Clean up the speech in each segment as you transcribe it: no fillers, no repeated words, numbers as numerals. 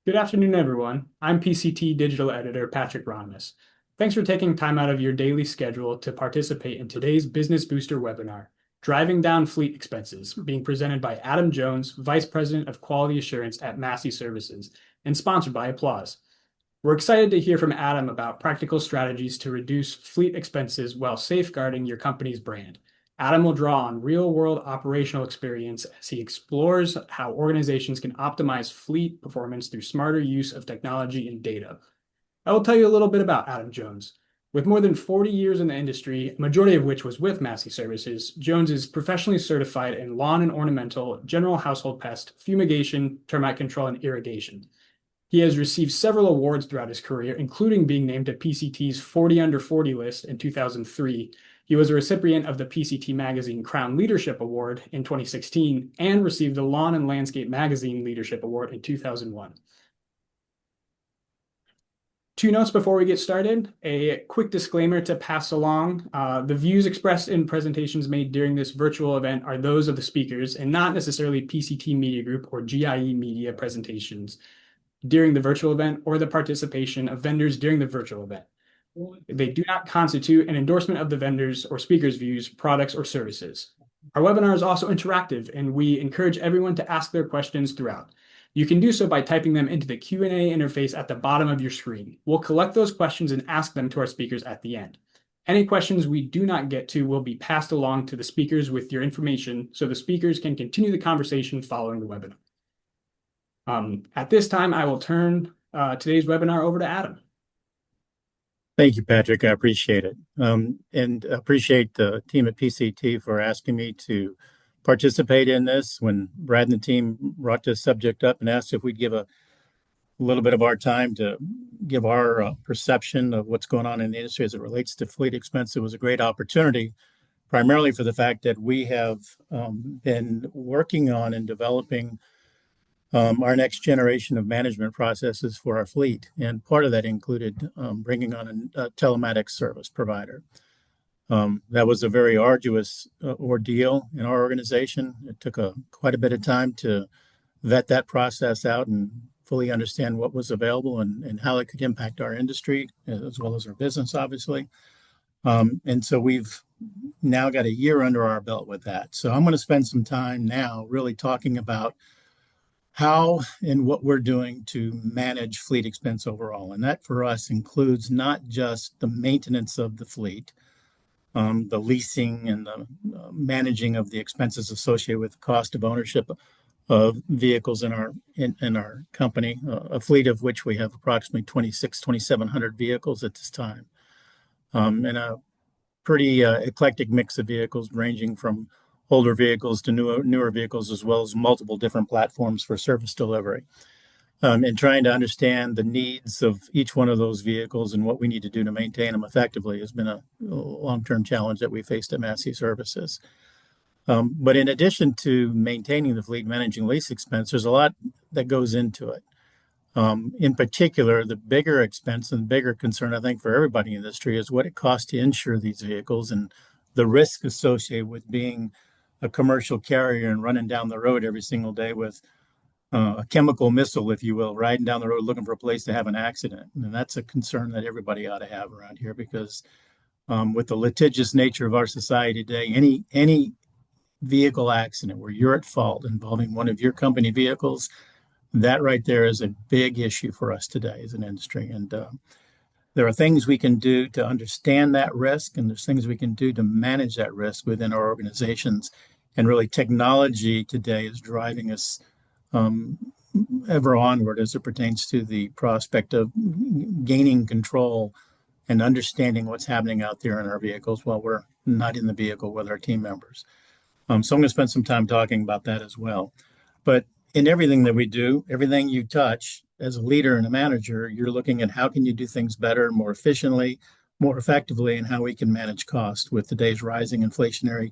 Good afternoon, everyone. I'm PCT Digital Editor Patrick Ronmus. Thanks for taking time out of your daily schedule to participate in today's Business Booster webinar, Driving Down Fleet Expenses, being presented by Adam Jones, Vice President of Quality Assurance at Massey Services, and sponsored by Applause. We're excited to hear from Adam about practical strategies to reduce fleet expenses while safeguarding your company's brand. Adam will draw on real-world operational experience as he explores how organizations can optimize fleet performance through smarter use of technology and data. I will tell you a little bit about Adam Jones. With more than 40 years in the industry, a majority of which was with Massey Services, Jones is professionally certified in lawn and ornamental, general household pest, fumigation, termite control, and irrigation. He has received several awards throughout his career, including being named to PCT's 40 Under 40 list in 2003. He was a recipient of the PCT Magazine Crown Leadership Award in 2016 and received the Lawn and Landscape Magazine Leadership Award in 2001. Two notes before we get started. A quick disclaimer to pass along. The views expressed in presentations made during this virtual event are those of the speakers and not necessarily PCT Media Group or GIE Media presentations during the virtual event or the participation of vendors during the virtual event. They do not constitute an endorsement of the vendors or speakers' views, products, or services. Our webinar is also interactive, and we encourage everyone to ask their questions throughout. You can do so by typing them into the Q&A interface at the bottom of your screen. We'll collect those questions and ask them to our speakers at the end. Any questions we do not get to will be passed along to the speakers with your information so the speakers can continue the conversation following the webinar. At this time, I will turn today's webinar over to Adam. Thank you, Patrick. I appreciate it. And appreciate the team at PCT for asking me to participate in this. When Brad and the team brought this subject up and asked if we'd give a little bit of our time to give our perception of what's going on in the industry as it relates to fleet expense, it was a great opportunity, primarily for the fact that we have been working on and developing our next generation of management processes for our fleet. And part of that included bringing on a telematics service provider. That was a very arduous ordeal in our organization. It took quite a bit of time to vet that process out and fully understand what was available and how it could impact our industry, as well as our business, obviously. And so we've now got a year under our belt with that. So I'm going to spend some time now really talking about how and what we're doing to manage fleet expense overall. And that for us includes not just the maintenance of the fleet, the leasing and the managing of the expenses associated with the cost of ownership of vehicles in our company, a fleet of which we have approximately 2,700 vehicles at this time, and a pretty eclectic mix of vehicles ranging from older vehicles to newer vehicles, as well as multiple different platforms for service delivery. And trying to understand the needs of each one of those vehicles and what we need to do to maintain them effectively has been a long-term challenge that we faced at Massey Services. But in addition to maintaining the fleet, managing lease expense, there's a lot that goes into it. In particular, the bigger expense and bigger concern, I think, for everybody in the industry is what it costs to insure these vehicles and the risk associated with being a commercial carrier and running down the road every single day with a chemical missile, if you will, riding down the road looking for a place to have an accident. And that's a concern that everybody ought to have around here because with the litigious nature of our society today, any vehicle accident where you're at fault involving one of your company vehicles, that right there is a big issue for us today as an industry. And there are things we can do to understand that risk, and there's things we can do to manage that risk within our organizations. And really, technology today is driving us ever onward as it pertains to the prospect of gaining control and understanding what's happening out there in our vehicles while we're not in the vehicle with our team members. So I'm going to spend some time talking about that as well. But in everything that we do, everything you touch as a leader and a manager, you're looking at how can you do things better, more efficiently, more effectively, and how we can manage cost with today's rising inflationary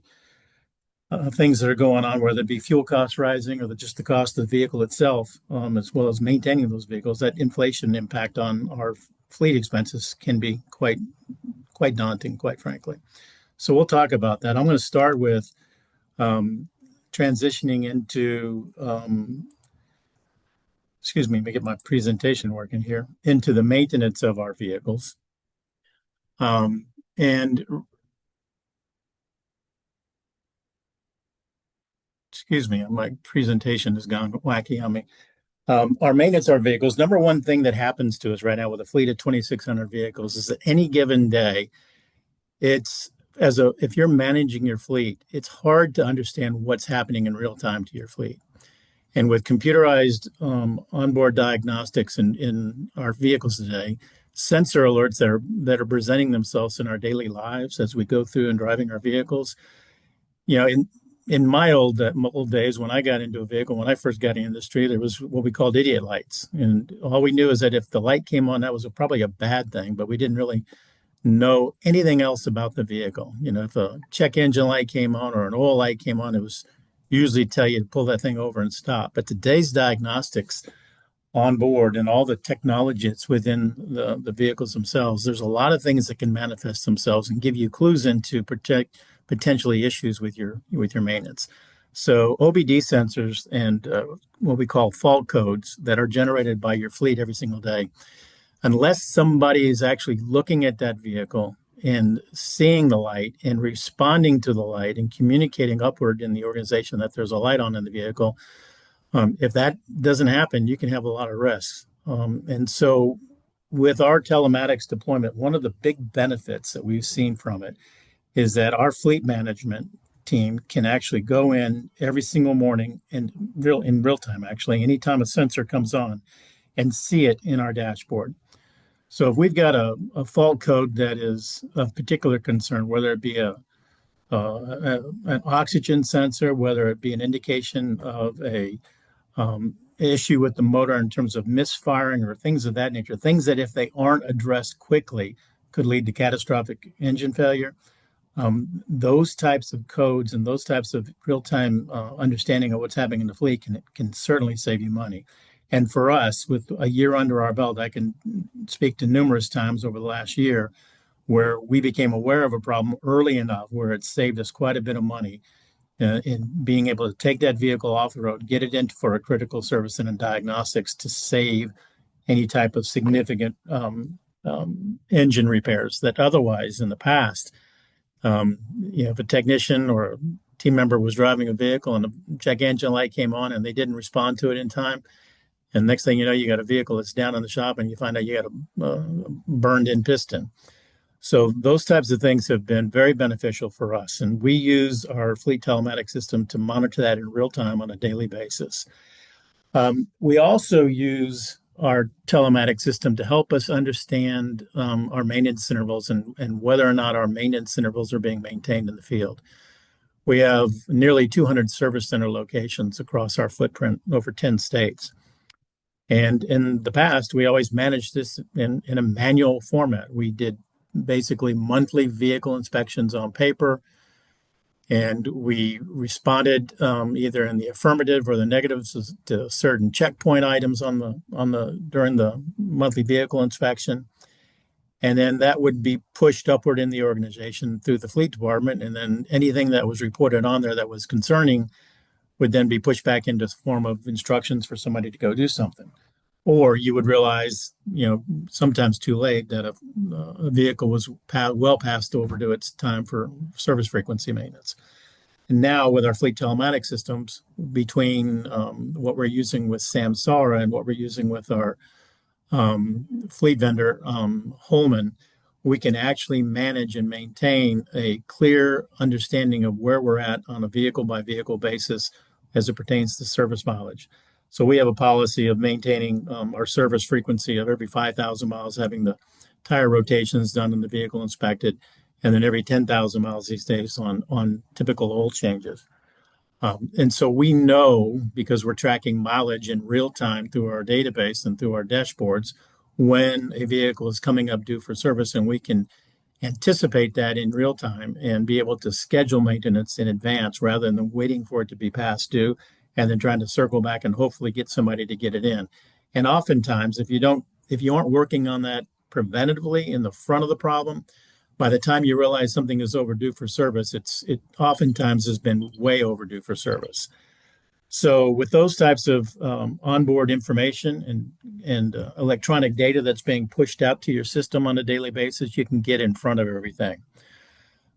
things that are going on, whether it be fuel costs rising or just the cost of the vehicle itself, as well as maintaining those vehicles. That inflation impact on our fleet expenses can be quite daunting, quite frankly. So we'll talk about that. I'm going to start with transitioning into excuse me, let me get my presentation working here, into the maintenance of our vehicles. And excuse me, my presentation has gone wacky on me. Our maintenance of our vehicles, number one thing that happens to us right now with a fleet of 2,600 vehicles is that any given day, it's if you're managing your fleet, it's hard to understand what's happening in real time to your fleet. And with computerized onboard diagnostics in our vehicles today, sensor alerts that are presenting themselves in our daily lives as we go through and driving our vehicles. In my old days, when I got into a vehicle, when I first got in the industry, there was what we called idiot lights, and all we knew is that if the light came on, that was probably a bad thing, but we didn't really know anything else about the vehicle. If a check engine light came on or an oil light came on, it was usually tell you to pull that thing over and stop. But today's diagnostics on board and all the technology that's within the vehicles themselves, there's a lot of things that can manifest themselves and give you clues into potentially issues with your maintenance. So OBD sensors and what we call fault codes that are generated by your fleet every single day, unless somebody is actually looking at that vehicle and seeing the light and responding to the light and communicating upward in the organization that there's a light on in the vehicle, if that doesn't happen, you can have a lot of risks. And so with our telematics deployment, one of the big benefits that we've seen from it is that our fleet management team can actually go in every single morning and in real time, actually, anytime a sensor comes on, and see it in our dashboard. So if we've got a fault code that is of particular concern, whether it be an oxygen sensor, whether it be an indication of a issue with the motor in terms of misfiring or things of that nature, things that if they aren't addressed quickly could lead to catastrophic engine failure. Those types of codes and those types of real-time understanding of what's happening in the fleet can certainly save you money. And for us, with a year under our belt, I can speak to numerous times over the last year where we became aware of a problem early enough where it saved us quite a bit of money in being able to take that vehicle off the road, get it in for a critical service and in diagnostics to save any type of significant engine repairs that otherwise in the past, if a technician or a team member was driving a vehicle and a check engine light came on and they didn't respond to it in time, and next thing you know, you got a vehicle that's down in the shop and you find out you got a burned in piston. So those types of things have been very beneficial for us. And we use our fleet telematics system to monitor that in real time on a daily basis. We also use our telematics system to help us understand our maintenance intervals and whether or not our maintenance intervals are being maintained in the field. We have nearly 200 service center locations across our footprint over 10 states. And in the past, we always managed this in a manual format. We did basically monthly vehicle inspections on paper, and we responded either in the affirmative or the negatives to certain checkpoint items during the monthly vehicle inspection. And then that would be pushed upward in the organization through the fleet department. And then anything that was reported on there that was concerning would then be pushed back into the form of instructions for somebody to go do something. Or you would realize, sometimes too late, that a vehicle was well past overdue its time for service frequency maintenance. And now with our fleet telematics systems, between what we're using with Samsara and what we're using with our fleet vendor, Holman, we can actually manage and maintain a clear understanding of where we're at on a vehicle by vehicle basis as it pertains to service mileage. So we have a policy of maintaining our service frequency of every 5,000 miles, having the tire rotations done and the vehicle inspected, and then every 10,000 miles these days on typical oil changes. And so we know, because we're tracking mileage in real time through our database and through our dashboards, when a vehicle is coming up due for service, and we can anticipate that in real time and be able to schedule maintenance in advance rather than waiting for it to be past due and then trying to circle back and hopefully get somebody to get it in. And oftentimes, if you aren't working on that preventatively in the front of the problem, by the time you realize something is overdue for service, it oftentimes has been way overdue for service. So with those types of onboard information and electronic data that's being pushed out to your system on a daily basis, you can get in front of everything.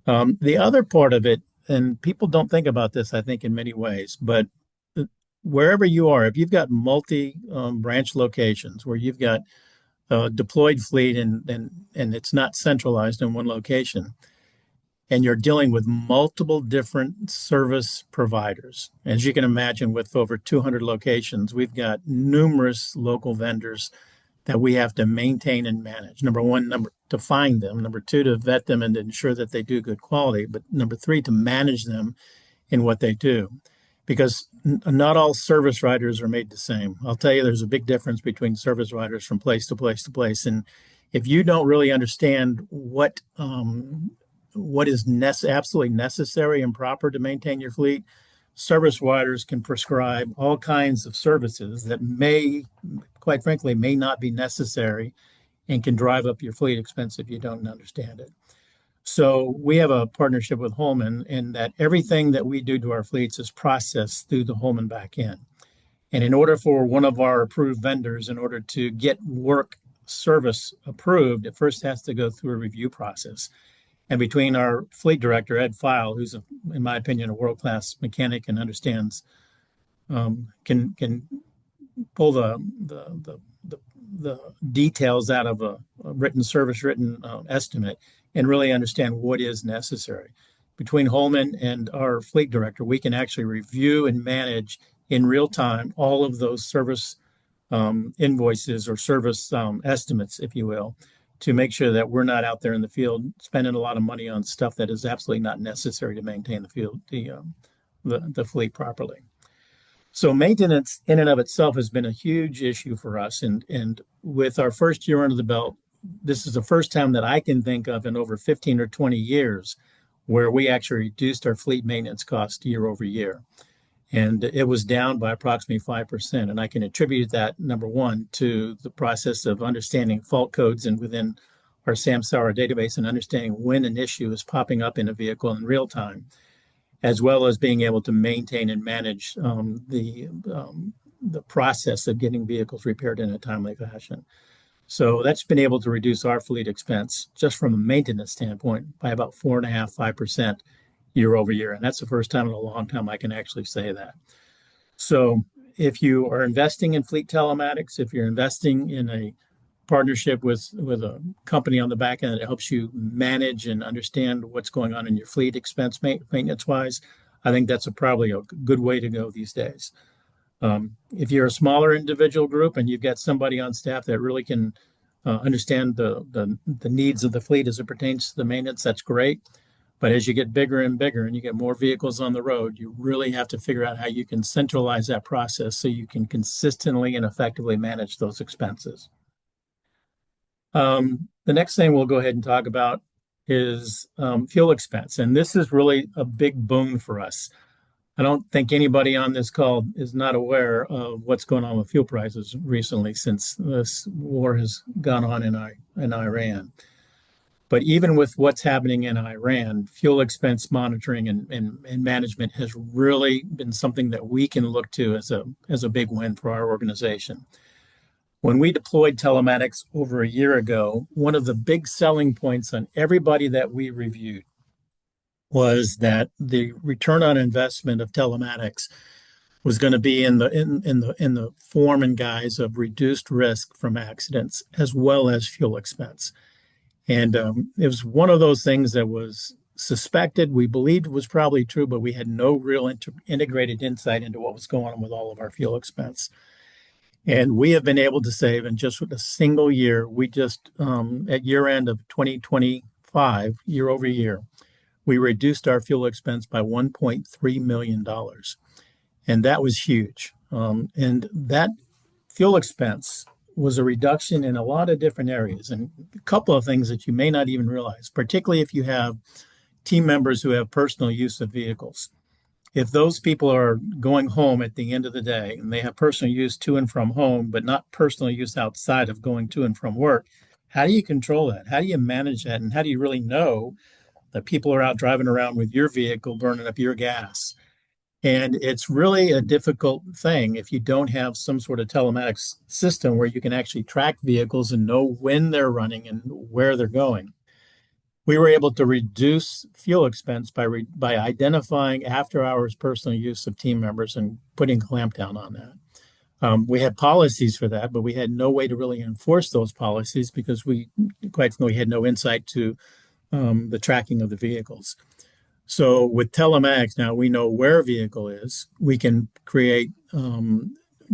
The other part of it, and people don't think about this, I think, in many ways, but wherever you are, if you've got multi branch locations where you've got a deployed fleet and it's not centralized in one location, and you're dealing with multiple different service providers. As you can imagine, with over 200 locations, we've got numerous local vendors that we have to maintain and manage. Number one, to find them. Number two, to vet them and to ensure that they do good quality. But number three, to manage them in what they do. Because not all service riders are made the same. I'll tell you, there's a big difference between service riders from place to place to place. And if you don't really understand what is absolutely necessary and proper to maintain your fleet, service providers can prescribe all kinds of services that may, quite frankly, may not be necessary and can drive up your fleet expense if you don't understand it. So we have a partnership with Holman in that everything that we do to our fleets is processed through the Holman back end. And in order for one of our approved vendors, in order to get work service approved, it first has to go through a review process. And between our fleet director, Ed File, who's, in my opinion, a world-class mechanic and understands, can pull the details out of a written estimate and really understand what is necessary. Between Holman and our fleet director, we can actually review and manage in real time all of those service invoices or service estimates, if you will, to make sure that we're not out there in the field spending a lot of money on stuff that is absolutely not necessary to maintain the fleet properly. So maintenance in and of itself has been a huge issue for us. And with our first year under the belt, this is the first time that I can think of in over 15 or 20 years where we actually reduced our fleet maintenance cost year over year. And it was down by approximately 5%. And I can attribute that, number one, to the process of understanding fault codes and within our Samsara database and understanding when an issue is popping up in a vehicle in real time, as well as being able to maintain and manage the process of getting vehicles repaired in a timely fashion. So that's been able to reduce our fleet expense just from a maintenance standpoint by about 4.5%, 5% year over year. And that's the first time in a long time I can actually say that. So if you are investing in fleet telematics, if you're investing in a partnership with a company on the back end that helps you manage and understand what's going on in your fleet expense maintenance wise, I think that's probably a good way to go these days. If you're a smaller individual group and you've got somebody on staff that really can understand the needs of the fleet as it pertains to the maintenance, that's great. But as you get bigger and bigger and you get more vehicles on the road, you really have to figure out how you can centralize that process so you can consistently and effectively manage those expenses. The next thing we'll go ahead and talk about is fuel expense. And this is really a big boon for us. I don't think anybody on this call is not aware of what's going on with fuel prices recently since this war has gone on in Iran. But even with what's happening in Iran, fuel expense monitoring and management has really been something that we can look to as a big win for our organization. When we deployed telematics over a year ago, one of the big selling points on everybody that we reviewed was that the return on investment of telematics was going to be in the form and guise of reduced risk from accidents as well as fuel expense. And it was one of those things that was suspected. We believed it was probably true, but we had no real integrated insight into what was going on with all of our fuel expense. And we have been able to save in just with a single year. We just, at year end of 2025, year over year, we reduced our fuel expense by $1.3 million. And that was huge. And that fuel expense was a reduction in a lot of different areas and a couple of things that you may not even realize, particularly if you have team members who have personal use of vehicles. If those people are going home at the end of the day and they have personal use to and from home, but not personal use outside of going to and from work, how do you control that? How do you manage that? And how do you really know that people are out driving around with your vehicle burning up your gas? And it's really a difficult thing if you don't have some sort of telematics system where you can actually track vehicles and know when they're running and where they're going. We were able to reduce fuel expense by identifying after hours personal use of team members and putting a clamp down on that. We had policies for that, but we had no way to really enforce those policies because we quite frankly had no insight to the tracking of the vehicles. So with telematics, now we know where a vehicle is. We can create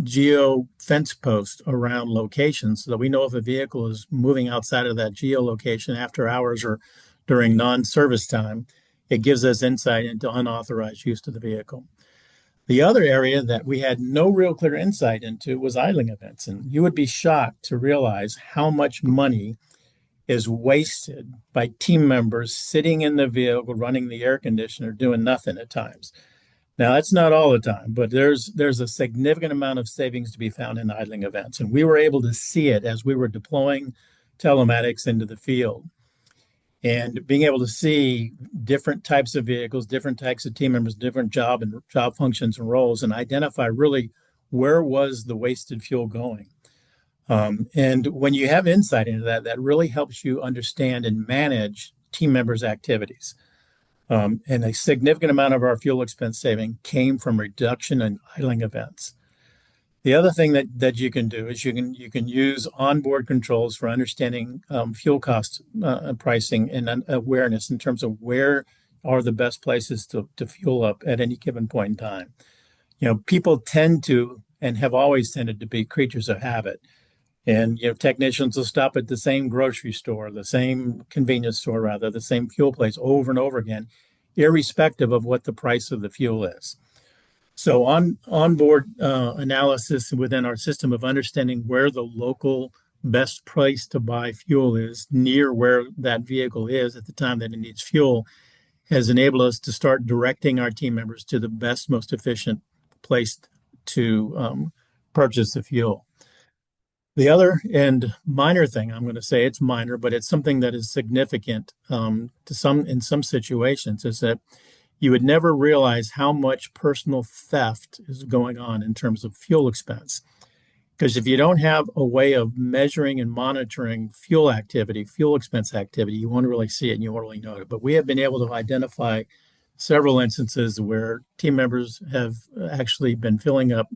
geo fence posts around locations so that we know if a vehicle is moving outside of that geolocation after hours or during non-service time. It gives us insight into unauthorized use of the vehicle. The other area that we had no real clear insight into was idling events. And you would be shocked to realize how much money is wasted by team members sitting in the vehicle, running the air conditioner, doing nothing at times. Now, that's not all the time, but there's a significant amount of savings to be found in idling events. And we were able to see it as we were deploying telematics into the field and being able to see different types of vehicles, different types of team members, different job functions and roles, and identify really where was the wasted fuel going. And when you have insight into that, that really helps you understand and manage team members' activities. And a significant amount of our fuel expense saving came from reduction in idling events. The other thing that you can do is you can use onboard controls for understanding fuel cost pricing and awareness in terms of where are the best places to fuel up at any given point in time. You know, people tend to and have always tended to be creatures of habit. And you know, technicians will stop at the same grocery store, the same convenience store, rather, the same fuel place over and over again, irrespective of what the price of the fuel is. So onboard analysis within our system of understanding where the local best place to buy fuel is near where that vehicle is at the time that it needs fuel has enabled us to start directing our team members to the best, most efficient place to purchase the fuel. The other and minor thing, I'm going to say it's minor, but it's something that is significant in some situations, is that you would never realize how much personal theft is going on in terms of fuel expense. Because if you don't have a way of measuring and monitoring fuel activity, fuel expense activity, you won't really see it and you won't really know it. But we have been able to identify several instances where team members have actually been filling up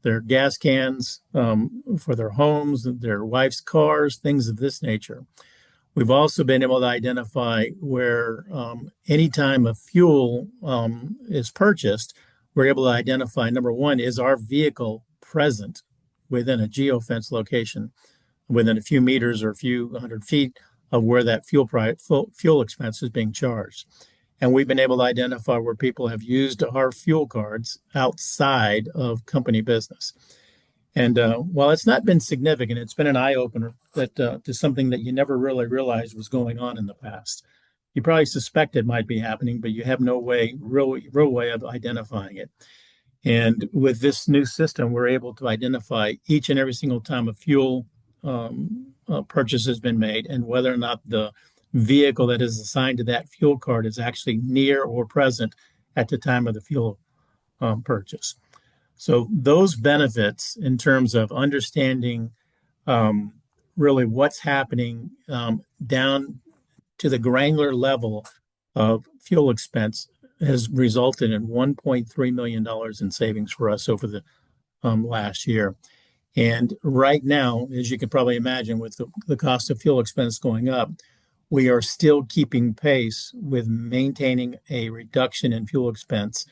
their gas cans for their homes, their wife's cars, things of this nature. We've also been able to identify where anytime a fuel is purchased, we're able to identify, number one, is our vehicle present within a geofence location, within a few meters or a few hundred feet of where that fuel expense is being charged. And we've been able to identify where people have used our fuel cards outside of company business. And while it's not been significant, it's been an eye opener to something that you never really realized was going on in the past. You probably suspect it might be happening, but you have no real way of identifying it. And with this new system, we're able to identify each and every single time a fuel purchase has been made and whether or not the vehicle that is assigned to that fuel card is actually near or present at the time of the fuel purchase. So those benefits in terms of understanding really what's happening down to the granular level of fuel expense has resulted in $1.3 million in savings for us over the last year. And right now, as you can probably imagine, with the cost of fuel expense going up, we are still keeping pace with maintaining a reduction in fuel expense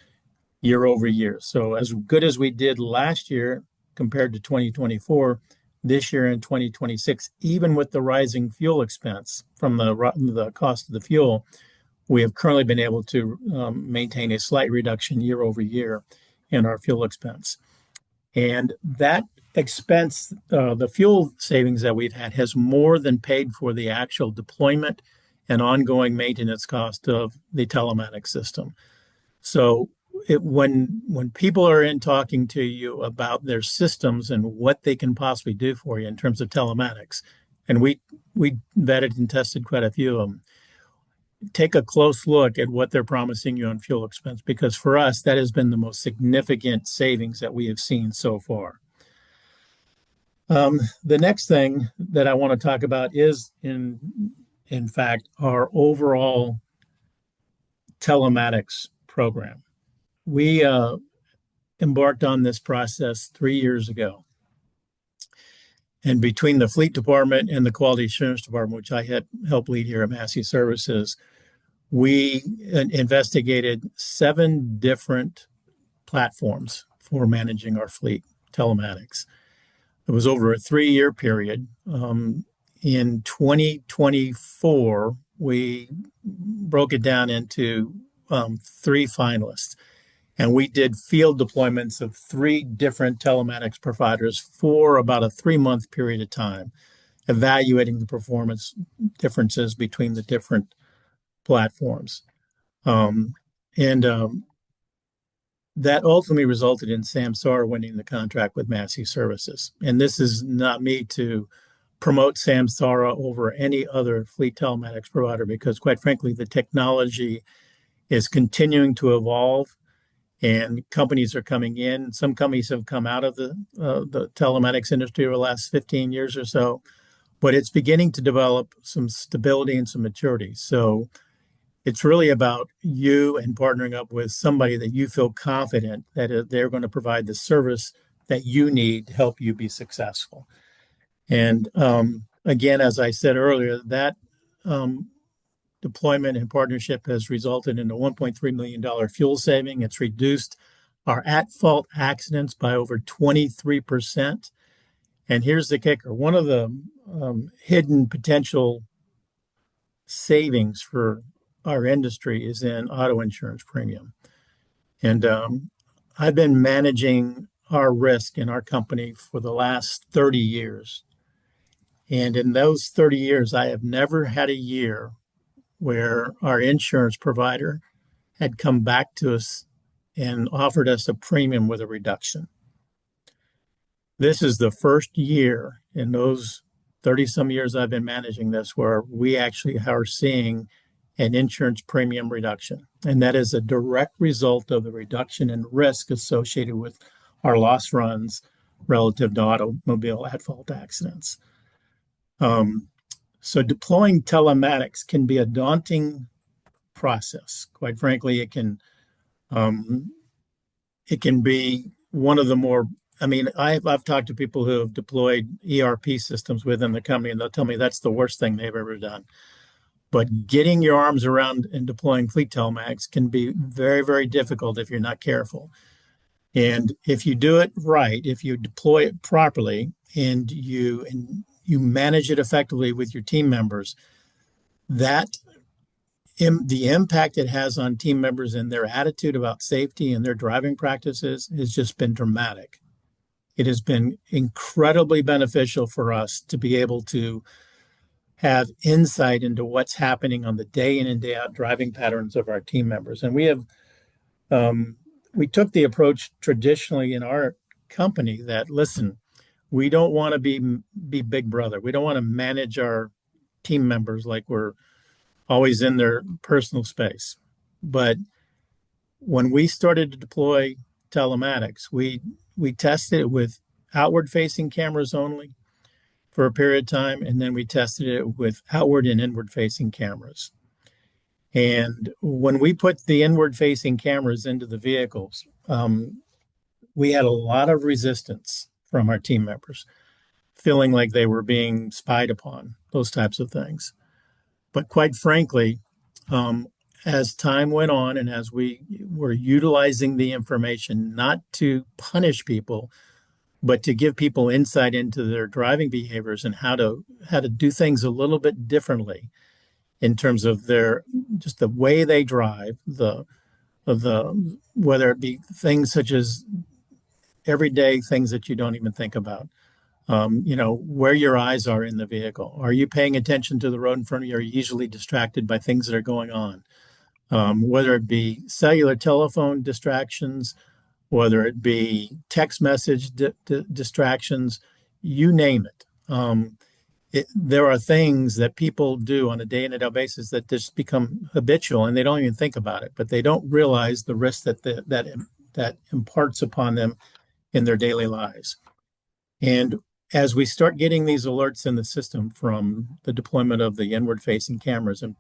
year over year. So as good as we did last year compared to 2024, this year in 2026, even with the rising fuel expense from the cost of the fuel, we have currently been able to maintain a slight reduction year over year in our fuel expense. And that expense, the fuel savings that we've had has more than paid for the actual deployment and ongoing maintenance cost of the telematics system. So when people are in talking to you about their systems and what they can possibly do for you in terms of telematics, and we vetted and tested quite a few of them, take a close look at what they're promising you on fuel expense, because for us, that has been the most significant savings that we have seen so far. The next thing that I want to talk about is, in fact, our overall telematics program. We embarked on this process 3 years ago. And between the fleet department and the quality assurance department, which I had helped lead here at Massey Services, we investigated 7 different platforms for managing our fleet telematics. It was over a 3-year period. In 2024, we broke it down into 3 finalists. And we did field deployments of 3 different telematics providers for about a 3-month period of time, evaluating the performance differences between the different platforms. That ultimately resulted in Samsara winning the contract with Massey Services. And this is not me to promote Samsara over any other fleet telematics provider, because quite frankly, the technology is continuing to evolve and companies are coming in. Some companies have come out of the telematics industry over the last 15 years or so, but it's beginning to develop some stability and some maturity. So it's really about you and partnering up with somebody that you feel confident that they're going to provide the service that you need to help you be successful. And again, as I said earlier, that deployment and partnership has resulted in a $1.3 million fuel saving. It's reduced our at-fault accidents by over 23%. And here's the kicker. One of the hidden potential savings for our industry is in auto insurance premium. And I've been managing our risk in our company for the last 30 years. And in those 30 years, I have never had a year where our insurance provider had come back to us and offered us a premium with a reduction. This is the first year in those 30 some years I've been managing this where we actually are seeing an insurance premium reduction. And that is a direct result of the reduction in risk associated with our loss runs relative to automobile at-fault accidents. So deploying telematics can be a daunting process. Quite frankly, it can be one of the more, I mean, I've talked to people who have deployed ERP systems within the company, and they'll tell me that's the worst thing they've ever done. But getting your arms around and deploying fleet telematics can be very, very difficult if you're not careful. And if you do it right, if you deploy it properly and you manage it effectively with your team members, the impact it has on team members and their attitude about safety and their driving practices has just been dramatic. It has been incredibly beneficial for us to be able to have insight into what's happening on the day in and day out driving patterns of our team members. And we took the approach traditionally in our company that, listen, we don't want to be big brother. We don't want to manage our team members like we're always in their personal space. But when we started to deploy telematics, we tested it with outward-facing cameras only for a period of time, and then we tested it with outward and inward-facing cameras. And when we put the inward-facing cameras into the vehicles, we had a lot of resistance from our team members, feeling like they were being spied upon, those types of things. But quite frankly, as time went on and as we were utilizing the information not to punish people, but to give people insight into their driving behaviors and how to do things a little bit differently in terms of just the way they drive, whether it be things such as everyday things that you don't even think about. Where your eyes are in the vehicle. Are you paying attention to the road in front of you? Are you easily distracted by things that are going on? Whether it be cellular telephone distractions, whether it be text message distractions, you name it. there are things that people do on a day-in-and-day basis that just become habitual, and they don't even think about it, but they don't realize the risk that imparts upon them in their daily lives. And as we start getting these alerts in the system from the deployment of the inward-facing cameras, and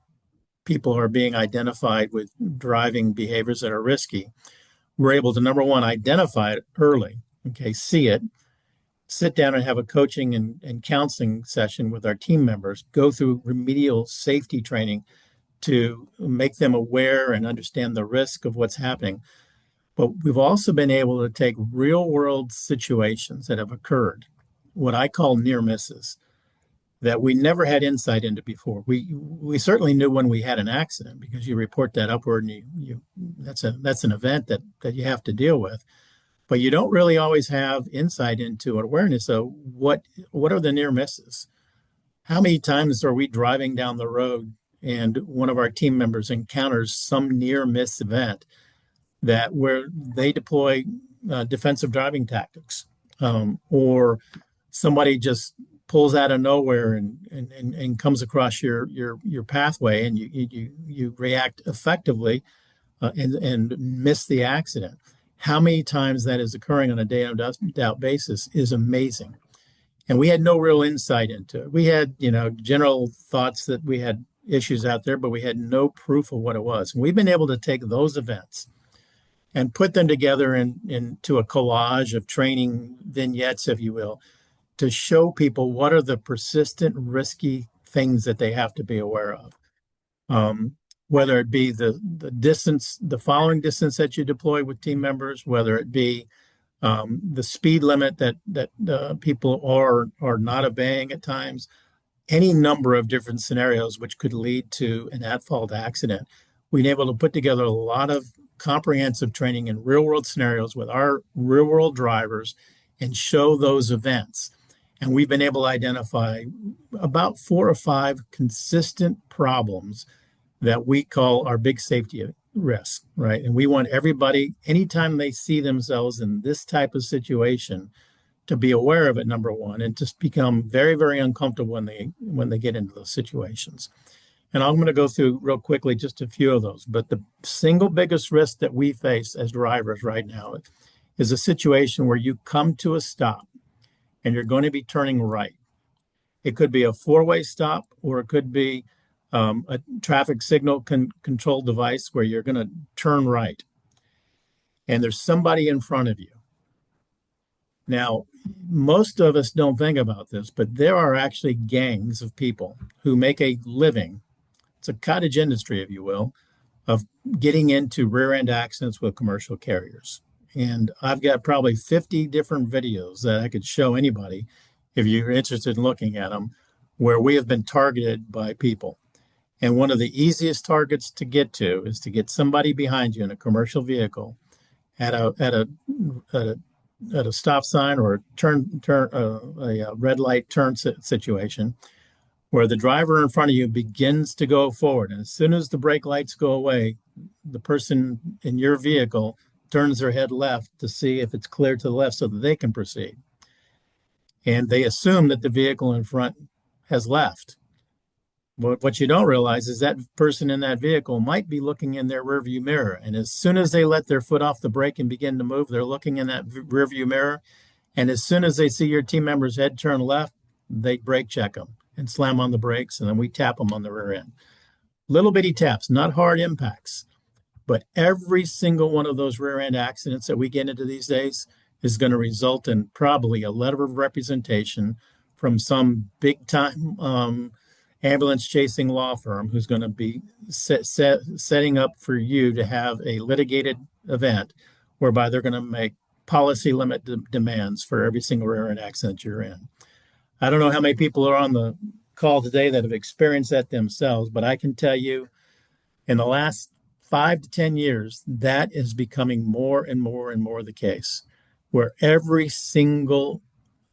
people are being identified with driving behaviors that are risky, we're able to, number one, identify it early, okay, see it, sit down and have a coaching and counseling session with our team members, go through remedial safety training to make them aware and understand the risk of what's happening. But we've also been able to take real world situations that have occurred, what I call near misses, that we never had insight into before. We certainly knew when we had an accident because you report that upward and you that's an event that you have to deal with. But you don't really always have insight into awareness of what are the near misses. How many times are we driving down the road and one of our team members encounters some near miss event that where they deploy defensive driving tactics, or somebody just pulls out of nowhere and comes across your pathway, and you react effectively, and miss the accident. How many times that is occurring on a day in doubt basis is amazing. And we had no real insight into it. We had, general thoughts that we had issues out there, but we had no proof of what it was. And we've been able to take those events and put them together into a collage of training vignettes, if you will, to show people what are the persistent, risky things that they have to be aware of. Whether it be the distance, the following distance that you deploy with team members, whether it be the speed limit that people are not obeying at times, any number of different scenarios which could lead to an at-fault accident. We've been able to put together a lot of comprehensive training in real-world scenarios with our real-world drivers and show those events. And we've been able to identify about 4 or 5 consistent problems that we call our big safety risk, right? And we want everybody, anytime they see themselves in this type of situation, to be aware of it, number one, and just become very, very uncomfortable when they get into those situations. And I'm going to go through real quickly just a few of those. But the single biggest risk that we face as drivers right now is a situation where you come to a stop and you're going to be turning right. It could be a 4-way stop, or it could be a traffic signal control device where you're going to turn right. And there's somebody in front of you. Now, most of us don't think about this, but there are actually gangs of people who make a living. It's a cottage industry, if you will, of getting into rear-end accidents with commercial carriers. And I've got probably 50 different videos that I could show anybody, if you're interested in looking at them, where we have been targeted by people. And one of the easiest targets to get to is to get somebody behind you in a commercial vehicle at a stop sign or a red light turn situation, where the driver in front of you begins to go forward. And as soon as the brake lights go away, the person in your vehicle turns their head left to see if it's clear to the left so that they can proceed. And they assume that the vehicle in front has left. But what you don't realize is that person in that vehicle might be looking in their rearview mirror. And as soon as they let their foot off the brake and begin to move, they're looking in that rearview mirror. And as soon as they see your team member's head turn left, they brake check them and slam on the brakes, and then we tap them on the rear end. Little bitty taps, not hard impacts. But every single one of those rear end accidents that we get into these days is going to result in probably a letter of representation from some big time ambulance chasing law firm who's going to be setting up for you to have a litigated event whereby they're going to make policy limit demands for every single rear end accident you're in. I don't know how many people are on the call today that have experienced that themselves, but I can tell you in the last 5 to 10 years, that is becoming more and more and more the case, where every single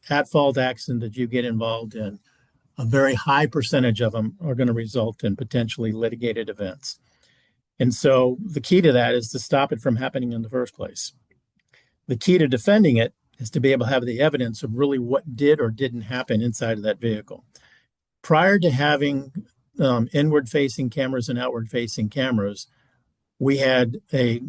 at-fault accident that you get involved in, a very high percentage of them are going to result in potentially litigated events. And so the key to that is to stop it from happening in the first place. The key to defending it is to be able to have the evidence of really what did or didn't happen inside of that vehicle. prior to having inward-facing cameras and outward-facing cameras, we had the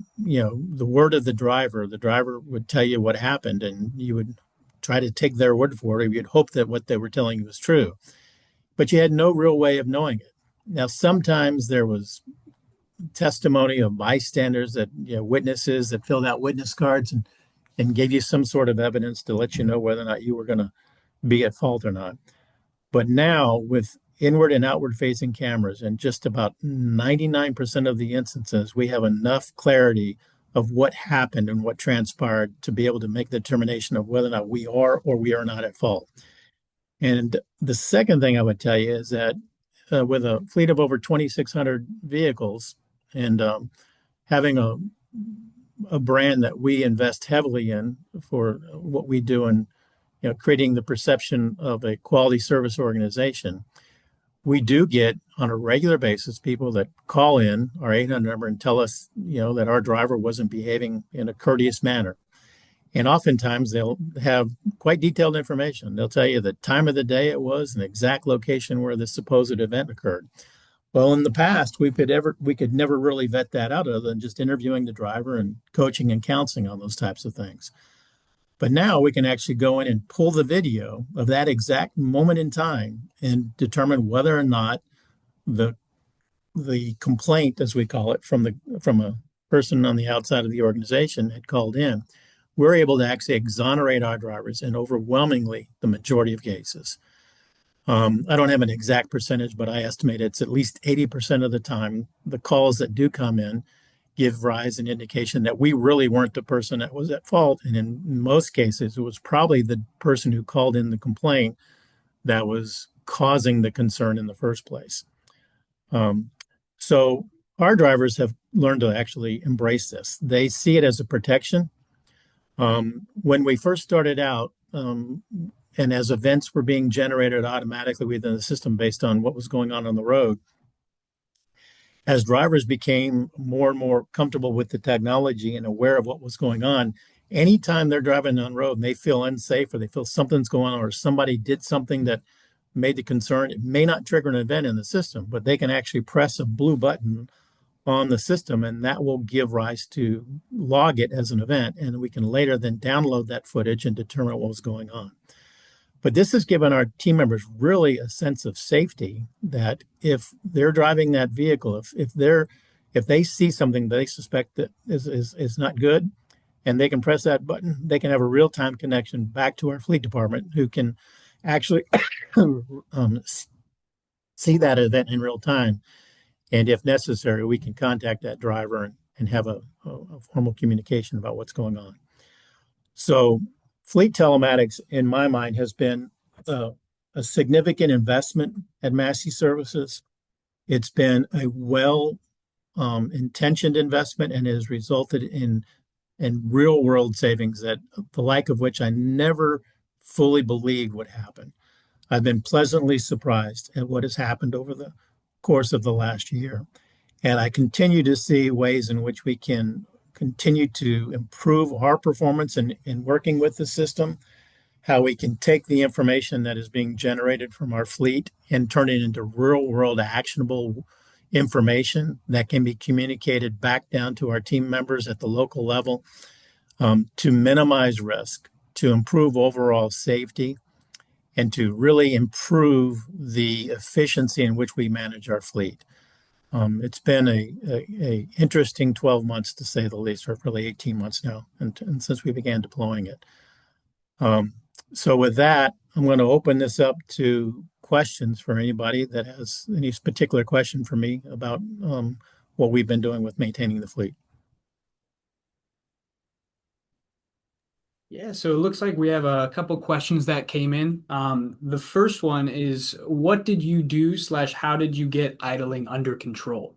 word of the driver. The driver would tell you what happened, and you would try to take their word for it, or you'd hope that what they were telling you was true. But you had no real way of knowing it. Now, sometimes there was testimony of bystanders, that witnesses that filled out witness cards and gave you some sort of evidence to let you know whether or not you were going to be at fault or not. But now, with inward and outward facing cameras, in just about 99% of the instances, we have enough clarity of what happened and what transpired to be able to make the determination of whether or not we are or we are not at fault. And the second thing I would tell you is that with a fleet of over 2,600 vehicles and having a brand that we invest heavily in for what we do in creating the perception of a quality service organization, we do get on a regular basis people that call in our 800 number and tell us that our driver wasn't behaving in a courteous manner. And oftentimes they'll have quite detailed information. They'll tell you the time of the day it was, an exact location where the supposed event occurred. Well, in the past, we could never really vet that out other than just interviewing the driver and coaching and counseling on those types of things. But now we can actually go in and pull the video of that exact moment in time and determine whether or not the complaint, as we call it, from a person on the outside of the organization had called in. We're able to actually exonerate our drivers in overwhelmingly the majority of cases. I don't have an exact percentage, but I estimate it's at least 80% of the time the calls that do come in give rise an indication that we really weren't the person that was at fault. And in most cases, it was probably the person who called in the complaint that was causing the concern in the first place. So our drivers have learned to actually embrace this. They see it as a protection. When we first started out, and as events were being generated automatically within the system based on what was going on the road, as drivers became more and more comfortable with the technology and aware of what was going on, anytime they're driving on the road and they feel unsafe or they feel something's going on or somebody did something that made the concern, it may not trigger an event in the system, but they can actually press a blue button on the system and that will give rise to log it as an event. And we can later then download that footage and determine what was going on. But this has given our team members really a sense of safety that if they're driving that vehicle, if they see something they suspect that is not good, and they can press that button, they can have a real-time connection back to our fleet department who can actually see that event in real time. And if necessary, we can contact that driver and have a formal communication about what's going on. So fleet telematics, in my mind, has been a significant investment at Massey Services. It's been a well-intentioned investment and has resulted in real-world savings that the like of which I never fully believed would happen. I've been pleasantly surprised at what has happened over the course of the last year. And I continue to see ways in which we can continue to improve our performance in working with the system, how we can take the information that is being generated from our fleet and turn it into real world actionable information that can be communicated back down to our team members at the local level, to minimize risk, to improve overall safety, and to really improve the efficiency in which we manage our fleet. It's been a interesting 12 months to say the least, or really 18 months now, and since we began deploying it. So with that, I'm going to open this up to questions for anybody that has any particular question for me about what we've been doing with maintaining the fleet. Yeah, so it looks like we have a couple questions that came in. The first one is, what did you do / how did you get idling under control?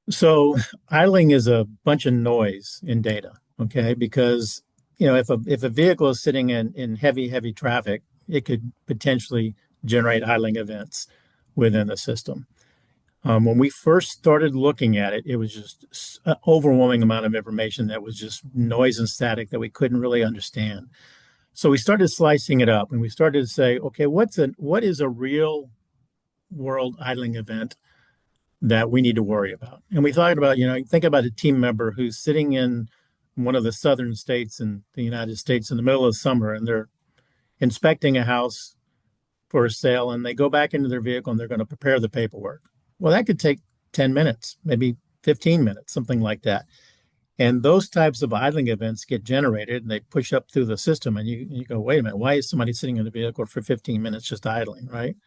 So idling is a bunch of noise in data, okay? Because if a vehicle is sitting in heavy traffic, it could potentially generate idling events within the system. When we first started looking at it, it was just an overwhelming amount of information that was just noise and static that we couldn't really understand. So we started slicing it up and we started to say, okay, what is a real world idling event that we need to worry about? And we thought about, think about a team member who's sitting in one of the southern states in the United States in the middle of summer, and they're inspecting a house for a sale, and they go back into their vehicle and they're going to prepare the paperwork. Well, that could take 10 minutes, maybe 15 minutes, something like that. And those types of idling events get generated and they push up through the system. And you go, wait a minute, why is somebody sitting in the vehicle for 15 minutes just idling, right?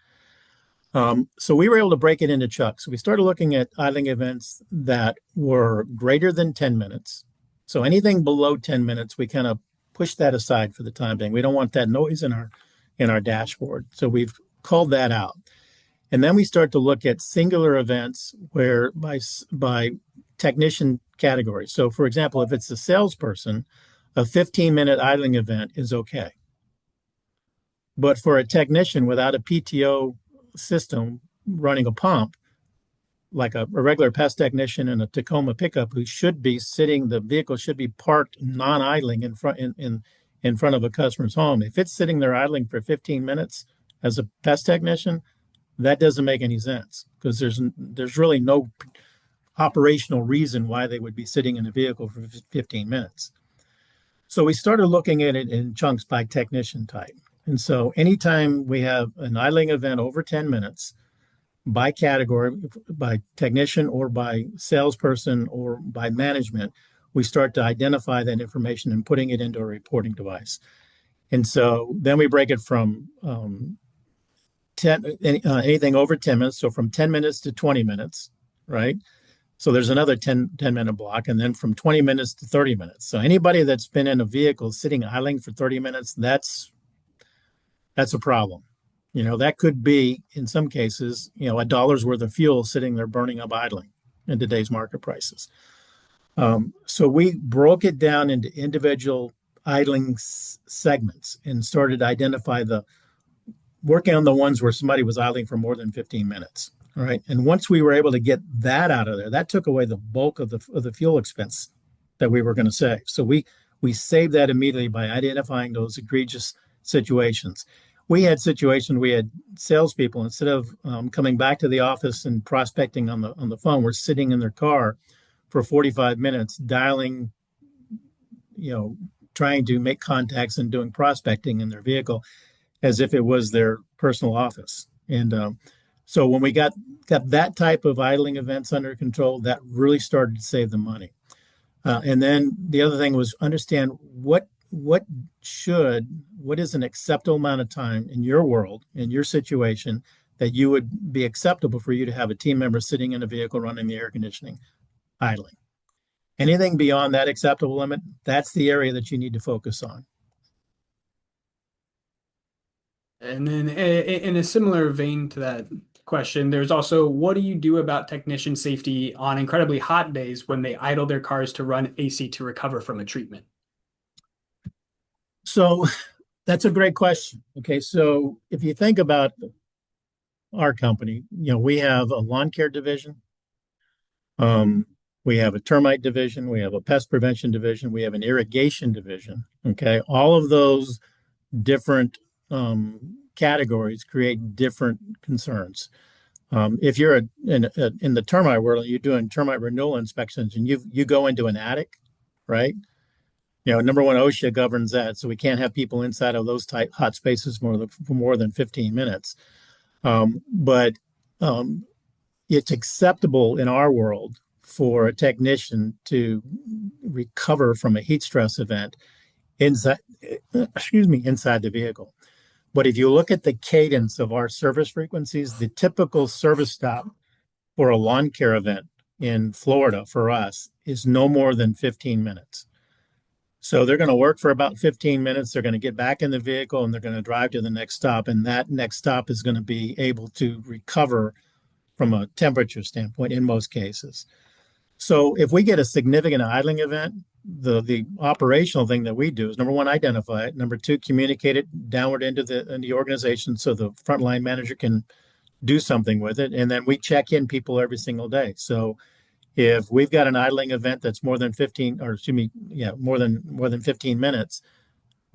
So we were able to break it into chunks. We started looking at idling events that were greater than 10 minutes. So anything below 10 minutes, we kind of push that aside for the time being. We don't want that noise in our dashboard. So we've called that out. And then we start to look at singular events where by technician category. So for example, if it's a salesperson, a 15-minute idling event is okay. But for a technician without a PTO system running a pump, like a regular pest technician in a Tacoma pickup who should be sitting, the vehicle should be parked non-idling in front of a customer's home. If it's sitting there idling for 15 minutes as a pest technician, that doesn't make any sense because there's really no operational reason why they would be sitting in a vehicle for 15 minutes. So we started looking at it in chunks by technician type. And so anytime we have an idling event over 10 minutes by category, by technician or by salesperson or by management, we start to identify that information and putting it into a reporting device. And so then we break it from anything over 10 minutes. So from 10 minutes to 20 minutes, right? So there's another 10-minute block, and then from 20 minutes to 30 minutes. So anybody that's been in a vehicle sitting idling for 30 minutes, that's a problem. That could be, in some cases, a dollar's worth of fuel sitting there burning up idling in today's market prices. So we broke it down into individual idling segments and started to identify working on the ones where somebody was idling for more than 15 minutes. All right. And once we were able to get that out of there, that took away the bulk of the fuel expense that we were going to save. So we saved that immediately by identifying those egregious situations. We had situations, we had salespeople, instead of coming back to the office and prospecting on the phone, we're sitting in their car for 45 minutes, dialing, trying to make contacts and doing prospecting in their vehicle as if it was their personal office. And so when we got that type of idling events under control, that really started to save them money. And then the other thing was understand what is an acceptable amount of time in your world, in your situation, that you would be acceptable for you to have a team member sitting in a vehicle running the air conditioning, idling. Anything beyond that acceptable limit, that's the area that you need to focus on. And then in a similar vein to that question, there's also, what do you do about technician safety on incredibly hot days when they idle their cars to run AC to recover from a treatment? So that's a great question. Okay, so if you think about our company, we have a lawn care division, we have a termite division, we have a pest prevention division, we have an irrigation division. Okay, all of those different categories create different concerns. If you're in the termite world, you're doing termite renewal inspections, and you go into an attic, right? Number one, OSHA governs that, so we can't have people inside of those tight hot spaces for more than 15 minutes. But it's acceptable in our world for a technician to recover from a heat stress event inside the vehicle. But if you look at the cadence of our service frequencies, the typical service stop for a lawn care event in Florida for us is no more than 15 minutes. So they're going to work for about 15 minutes. They're going to get back in the vehicle and they're going to drive to the next stop. And that next stop is going to be able to recover from a temperature standpoint in most cases. So if we get a significant idling event, the operational thing that we do is, number one, identify it. Number two, communicate it downward into the organization so the frontline manager can do something with it. And then we check in people every single day. So if we've got an idling event that's more than 15 minutes,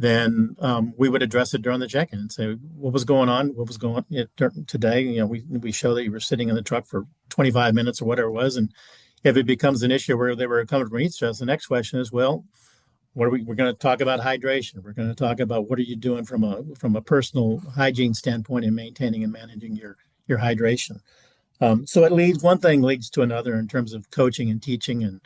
then we would address it during the check-in and say, what was going on? What was going on today? We show that you were sitting in the truck for 25 minutes or whatever it was. And if it becomes an issue where they were coming from heat stress, the next question is, well, we're going to talk about hydration. We're going to talk about what are you doing from a personal hygiene standpoint in maintaining and managing your hydration. So one thing leads to another in terms of coaching and teaching and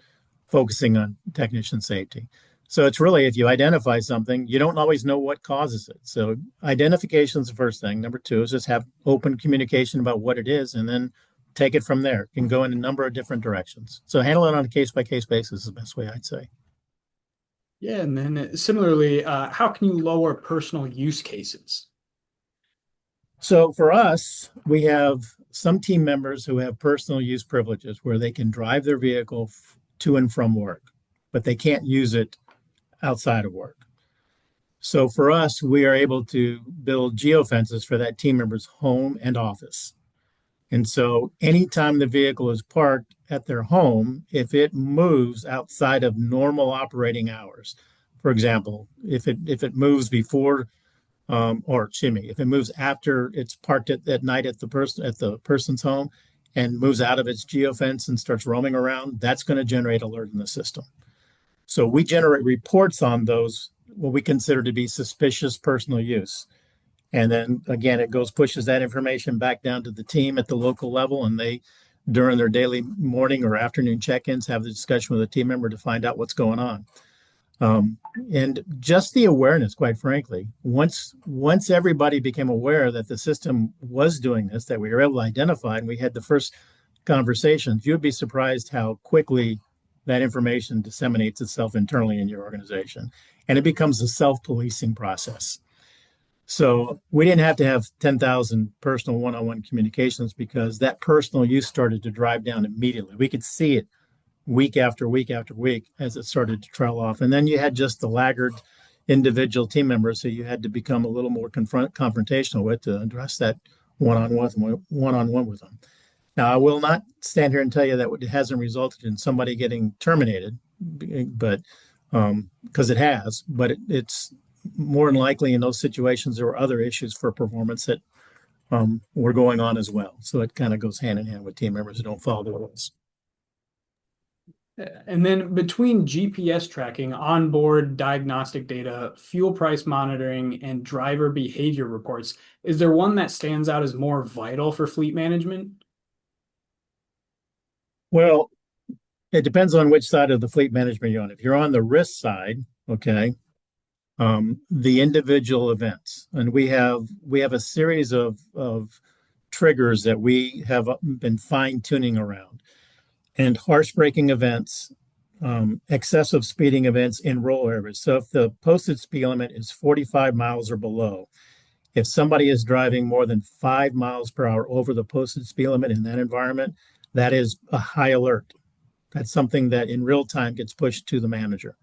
focusing on technician safety. So it's really, if you identify something, you don't always know what causes it. So identification is the first thing. Number two is just have open communication about what it is, and then take it from there. It can go in a number of different directions. So handle it on a case-by-case basis is the best way I'd say. Yeah, and then similarly, how can you lower personal use cases? So for us, we have some team members who have personal use privileges where they can drive their vehicle to and from work, but they can't use it outside of work. So for us, we are able to build geofences for that team member's home and office. And so anytime the vehicle is parked at their home, if it moves outside of normal operating hours, for example, if it moves before or excuse me, if it moves after it's parked at night at the person's home and moves out of its geofence and starts roaming around, that's going to generate alert in the system. So we generate reports on those, what we consider to be suspicious personal use. And then again, pushes that information back down to the team at the local level, and they, during their daily morning or afternoon check-ins, have the discussion with the team member to find out what's going on. And just the awareness, quite frankly, once everybody became aware that the system was doing this, that we were able to identify, and we had the first conversations, you'd be surprised how quickly that information disseminates itself internally in your organization. And it becomes a self-policing process. So we didn't have to have 10,000 personal one-on-one communications because that personal use started to drive down immediately. We could see it week after week after week as it started to trail off. And then you had just the laggard individual team members who you had to become a little more confrontational with to address that one-on-one with them. Now, I will not stand here and tell you that it hasn't resulted in somebody getting terminated, but because it has, but it's more than likely in those situations there were other issues for performance that were going on as well. So it kind of goes hand in hand with team members who don't follow the rules. And then between GPS tracking, onboard diagnostic data, fuel price monitoring, and driver behavior reports, is there one that stands out as more vital for fleet management? Well, it depends on which side of the fleet management you're on. If you're on the risk side, okay, the individual events, and we have a series of triggers that we have been fine tuning around, and harsh braking events, excessive speeding events in rural areas. So if the posted speed limit is 45 miles or below, if somebody is driving more than 5 miles per hour over the posted speed limit in that environment, that is a high alert. That's something that in real time gets pushed to the manager.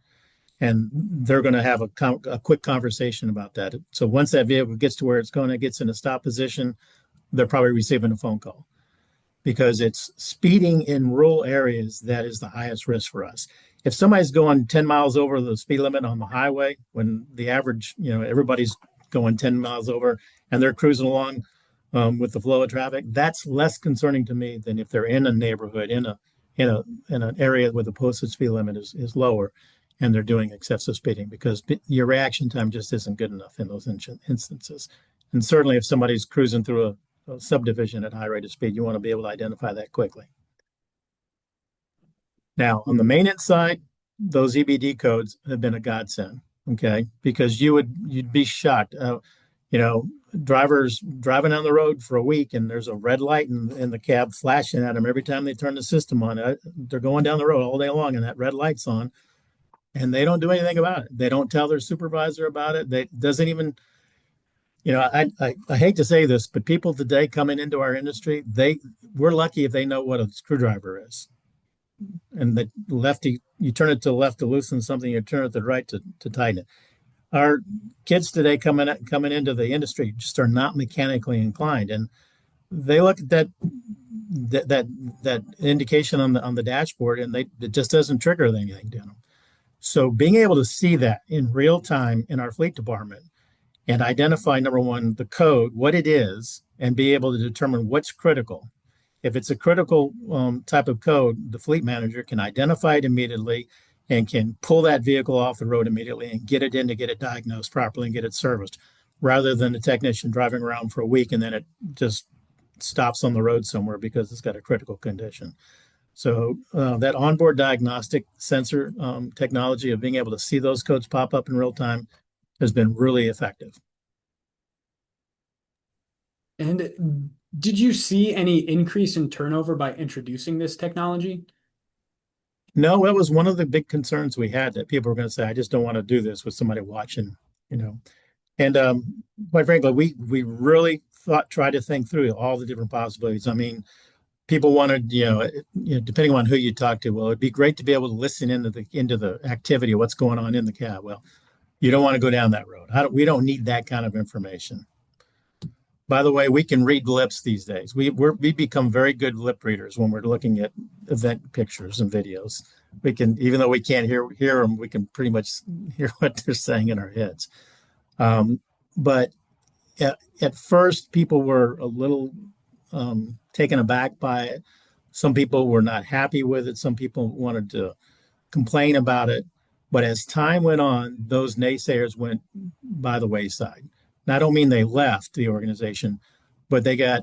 And they're going to have a quick conversation about that. So once that vehicle gets to where gets in a stop position, they're probably receiving a phone call, because it's speeding in rural areas that is the highest risk for us. If somebody's going 10 miles over the speed limit on the highway, when the average, everybody's going 10 miles over and they're cruising along with the flow of traffic, that's less concerning to me than if they're in a neighborhood, in an area where the posted speed limit is lower and they're doing excessive speeding, because your reaction time just isn't good enough in those instances. And certainly if somebody's cruising through a subdivision at high rate of speed, you want to be able to identify that quickly. Now, on the maintenance side, those EBD codes have been a godsend, okay? Because you'd be shocked. Drivers driving on the road for a week and there's a red light in the cab flashing at them every time they turn the system on. They're going down the road all day long and that red light's on, and they don't do anything about it. They don't tell their supervisor about it. They doesn't even, I hate to say this, but people today coming into our industry, we're lucky if they know what a screwdriver is. And the lefty, you turn it to the left to loosen something, you turn it to the right to tighten it. Our kids today coming into the industry just are not mechanically inclined, and they look at that indication on the dashboard, and it just doesn't trigger anything to them. So being able to see that in real time in our fleet department and identify, number one, the code, what it is, and be able to determine what's critical. If it's a critical type of code, the fleet manager can identify it immediately and can pull that vehicle off the road immediately and get it in to get it diagnosed properly and get it serviced, rather than the technician driving around for a week and then it just stops on the road somewhere because it's got a critical condition. So that onboard diagnostic sensor technology of being able to see those codes pop up in real time has been really effective. And did you see any increase in turnover by introducing this technology? No, that was one of the big concerns we had, that people were going to say, I just don't want to do this with somebody watching, you know. And quite frankly, we really tried to think through all the different possibilities. I mean, people wanted, depending on who you talk to, well, it'd be great to be able to listen into the activity of what's going on in the cab. Well, you don't want to go down that road. We don't need that kind of information. By the way, we can read lips these days. We become very good lip readers when we're looking at event pictures and videos. We can, even though we can't hear them, we can pretty much hear what they're saying in our heads. But at first, people were a little taken aback by it. Some people were not happy with it. Some people wanted to complain about it. But as time went on, those naysayers went by the wayside. Now, I don't mean they left the organization, but they got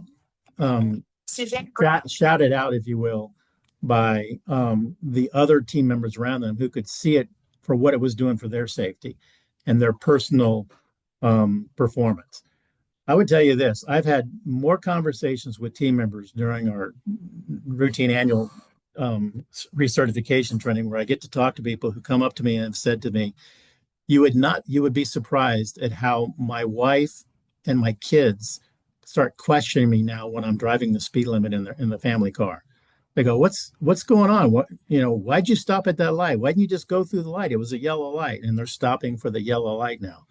shouted out, if you will, by the other team members around them who could see it for what it was doing for their safety and their personal performance. I would tell you this: I've had more conversations with team members during our routine annual recertification training, where I get to talk to people who come up to me and have said to me, you would be surprised at how my wife and my kids start questioning me now when I'm driving the speed limit in the family car. They go, what's going on? Why'd you stop at that light? Why didn't you just go through the light? It was a yellow light, and they're stopping for the yellow light now.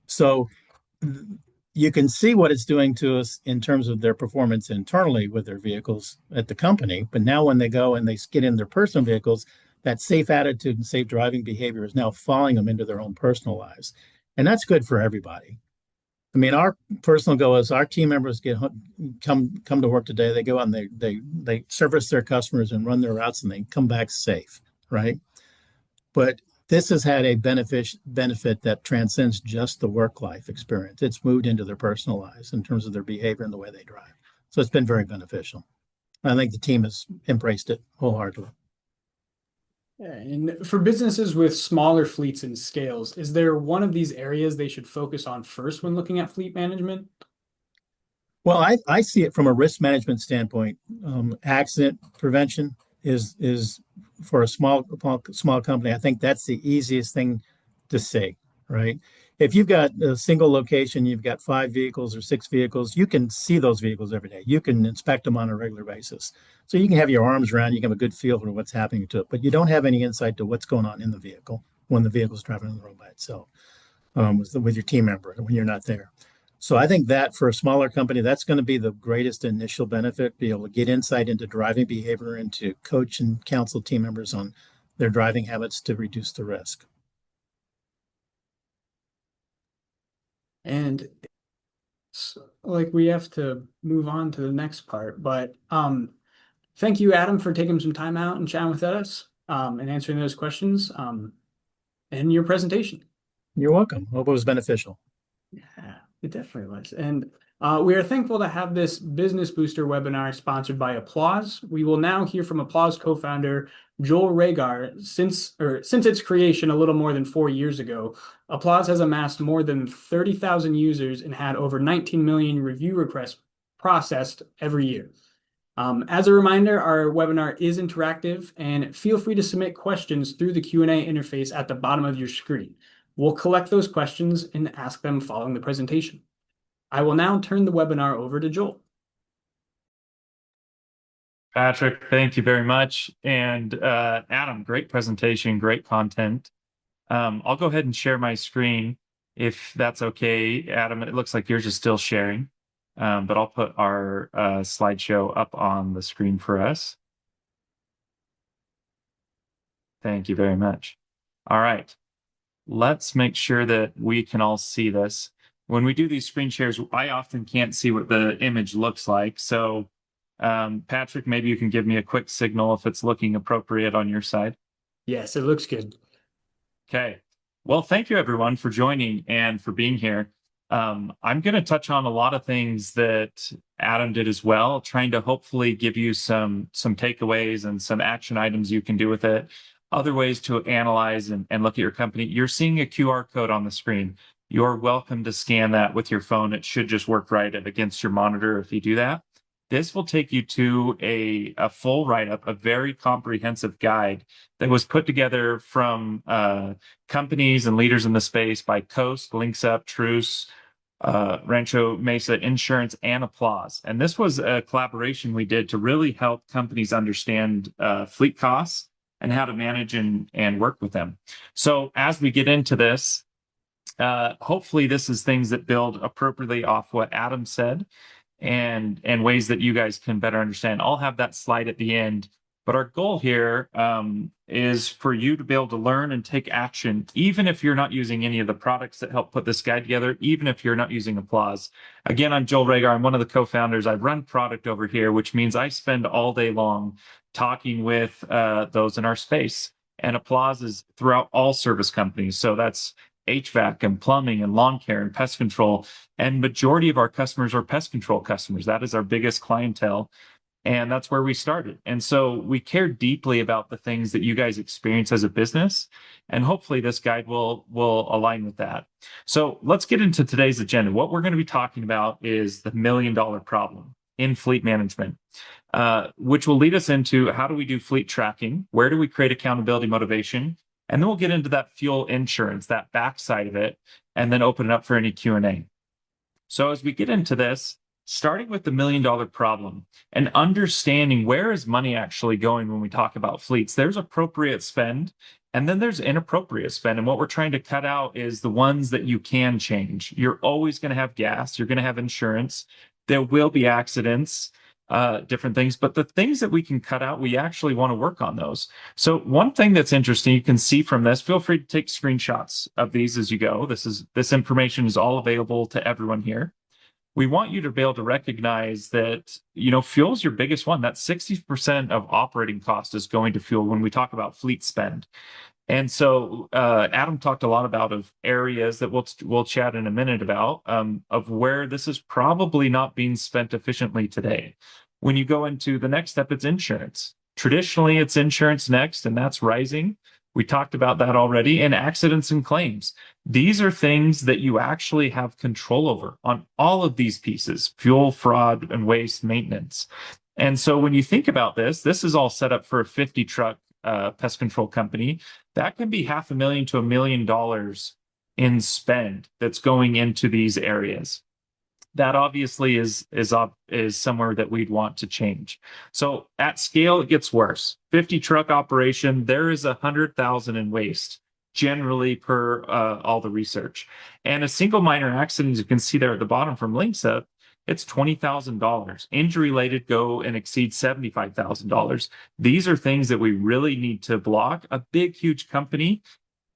So you can see what it's doing to us in terms of their performance internally with their vehicles at the company. But now when they go and they get in their personal vehicles, that safe attitude and safe driving behavior is now following them into their own personal lives. And that's good for everybody. I mean, our personal goal is our team members come to work today. They go out and they service their customers and run their routes, and they come back safe, right? But this has had a benefit that transcends just the work life experience. It's moved into their personal lives in terms of their behavior and the way they drive. So it's been very beneficial. I think the team has embraced it wholeheartedly. Yeah, and for businesses with smaller fleets and scales, is there one of these areas they should focus on first when looking at fleet management? Well, I see it from a risk management standpoint. Accident prevention is for a small company. I think that's the easiest thing to say, right? If you've got a single location, you've got 5 vehicles or 6 vehicles, you can see those vehicles every day. You can inspect them on a regular basis. So you can have your arms around, you can have a good feel for what's happening to it, but you don't have any insight to what's going on in the vehicle when the vehicle's driving on the road by itself, with your team member when you're not there. So I think that for a smaller company, that's going to be the greatest initial benefit, be able to get insight into driving behavior and to coach and counsel team members on their driving habits to reduce the risk. And like we have to move on to the next part, but thank you, Adam, for taking some time out and chatting with us and answering those questions in your presentation. You're welcome. Hope it was beneficial. Yeah, it definitely was. And we are thankful to have this Business Booster webinar sponsored by Applause. We will now hear from Applause co-founder Joel Ragar. Since its creation a little more than 4 years ago, Applause has amassed more than 30,000 users and had over 19 million review requests processed every year. As a reminder, our webinar is interactive, and feel free to submit questions through the Q&A interface at the bottom of your screen. We'll collect those questions and ask them following the presentation. I will now turn the webinar over to Joel. Patrick, thank you very much. And Adam, great presentation, great content. I'll go ahead and share my screen if that's okay. Adam, it looks like yours is still sharing, but I'll put our slideshow up on the screen for us. Thank you very much. All right. Let's make sure that we can all see this. When we do these screen shares, I often can't see what the image looks like. So, Patrick, maybe you can give me a quick signal if it's looking appropriate on your side. Yes, it looks good. Okay. Well, thank you everyone for joining and for being here. I'm going to touch on a lot of things that Adam did as well, trying to hopefully give you some takeaways and some action items you can do with it. Other ways to analyze and look at your company. You're seeing a QR code on the screen. You're welcome to scan that with your phone. It should just work right against your monitor if you do that. This will take you to a full write-up, a very comprehensive guide that was put together from companies and leaders in the space by Coast, Links Up, Truce, Rancho Mesa Insurance, and Applause. And this was a collaboration we did to really help companies understand fleet costs and how to manage and work with them. So as we get into this, hopefully this is things that build appropriately off what Adam said and ways that you guys can better understand. I'll have that slide at the end. But our goal here is for you to be able to learn and take action, even if you're not using any of the products that help put this guide together, even if you're not using Applause. Again, I'm Joel Ragar. I'm one of the co-founders. I run product over here, which means I spend all day long talking with those in our space. And Applause is throughout all service companies. So that's HVAC and plumbing and lawn care and pest control. And majority of our customers are pest control customers. That is our biggest clientele. And that's where we started. And so we care deeply about the things that you guys experience as a business. And hopefully this guide will align with that. So let's get into today's agenda. What we're going to be talking about is the $1 million problem in fleet management, which will lead us into how do we do fleet tracking? Where do we create accountability motivation? And then we'll get into that fuel insurance, that backside of it, and then open it up for any Q&A. So as we get into this, starting with the $1 million problem and understanding where is money actually going when we talk about fleets, there's appropriate spend and then there's inappropriate spend. And what we're trying to cut out is the ones that you can change. You're always going to have gas. You're going to have insurance. There will be accidents, different things, but the things that we can cut out, we actually want to work on those. So one thing that's interesting, you can see from this, feel free to take screenshots of these as you go. This information is all available to everyone here. We want you to be able to recognize that, fuel is your biggest one. That 60% of operating cost is going to fuel when we talk about fleet spend. And so Adam talked a lot about of areas that we'll chat in a minute about of where this is probably not being spent efficiently today. When you go into the next step, it's insurance. Traditionally, it's insurance next, and that's rising. We talked about that already. And accidents and claims. These are things that you actually have control over on all of these pieces: fuel, fraud, and waste, maintenance. And so when you think about this is all set up for a 50 truck pest control company. That can be $500,000 to $1 million in spend that's going into these areas. That obviously is somewhere that we'd want to change. So at scale, it gets worse. 50 truck operation, there is 100,000 in waste generally per all the research. And a single minor accident, you can see there at the bottom from Links Up, it's $20,000. Injury related go and exceed $75,000. These are things that we really need to block. A big, huge company,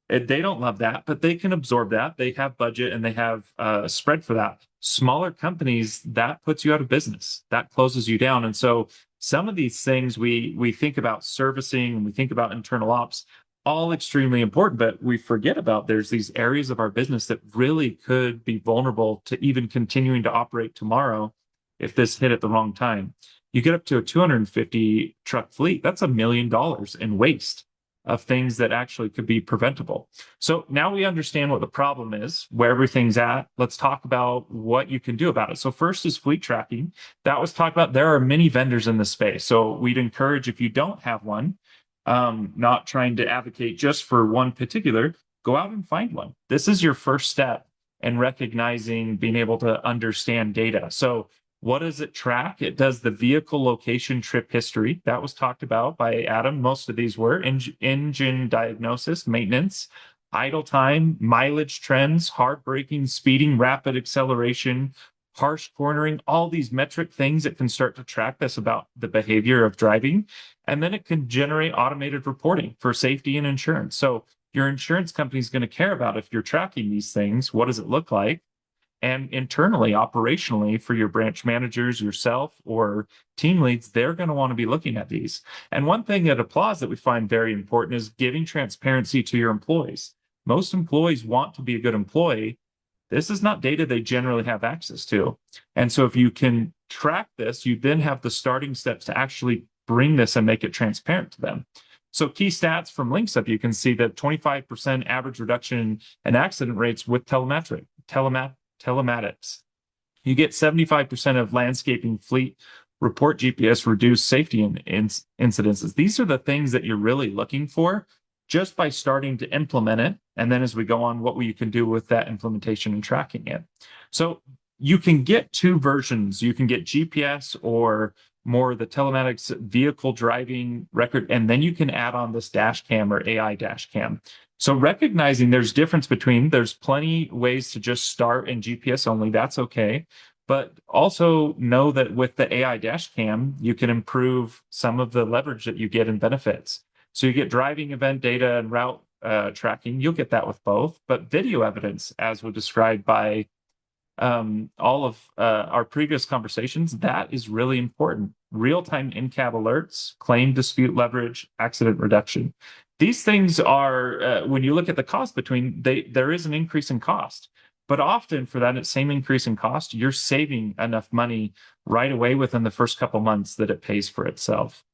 they don't love that, but they can absorb that. They have budget and they have a spread for that. Smaller companies, that puts you out of business. That closes you down. And so some of these things we think about servicing and we think about internal ops, all extremely important, but we forget about there's these areas of our business that really could be vulnerable to even continuing to operate tomorrow if this hit at the wrong time. You get up to a 250 truck fleet, that's $1 million in waste of things that actually could be preventable. So now we understand what the problem is, where everything's at. Let's talk about what you can do about it. So first is fleet tracking. That was talked about. There are many vendors in this space. So we'd encourage, if you don't have one, not trying to advocate just for one particular, go out and find one. This is your first step in recognizing, being able to understand data. So what does it track? It does the vehicle location trip history. That was talked about by Adam. Most of these were engine diagnosis, maintenance, idle time, mileage trends, hard braking, speeding, rapid acceleration, harsh cornering, all these metric things that can start to track this about the behavior of driving. And then it can generate automated reporting for safety and insurance. So your insurance company is going to care about if you're tracking these things. What does it look like? And internally, operationally, for your branch managers, yourself, or team leads, they're going to want to be looking at these. And one thing that applies that we find very important is giving transparency to your employees. Most employees want to be a good employee. This is not data they generally have access to. And so if you can track this, you then have the starting steps to actually bring this and make it transparent to them. So key stats from LinksUp, you can see that 25% average reduction in accident rates with telematics. You get 75% of landscaping fleet report GPS reduced safety incidences. These are the things that you're really looking for just by starting to implement it. And then as we go on, what you can do with that implementation and tracking it. So you can get two versions. You can get GPS or more the telematics vehicle driving record, and then you can add on this dash cam or AI dash cam. So recognizing there's plenty ways to just start in GPS only, that's okay. But also know that with the AI dash cam, you can improve some of the leverage that you get in benefits. So you get driving event data and route tracking. You'll get that with both, but video evidence, as was described by all of our previous conversations, that is really important. Real-time in-cab alerts, claim dispute leverage, accident reduction. These things are, when you look at the cost there is an increase in cost. But often for that same increase in cost, you're saving enough money right away within the first couple months that it pays for itself.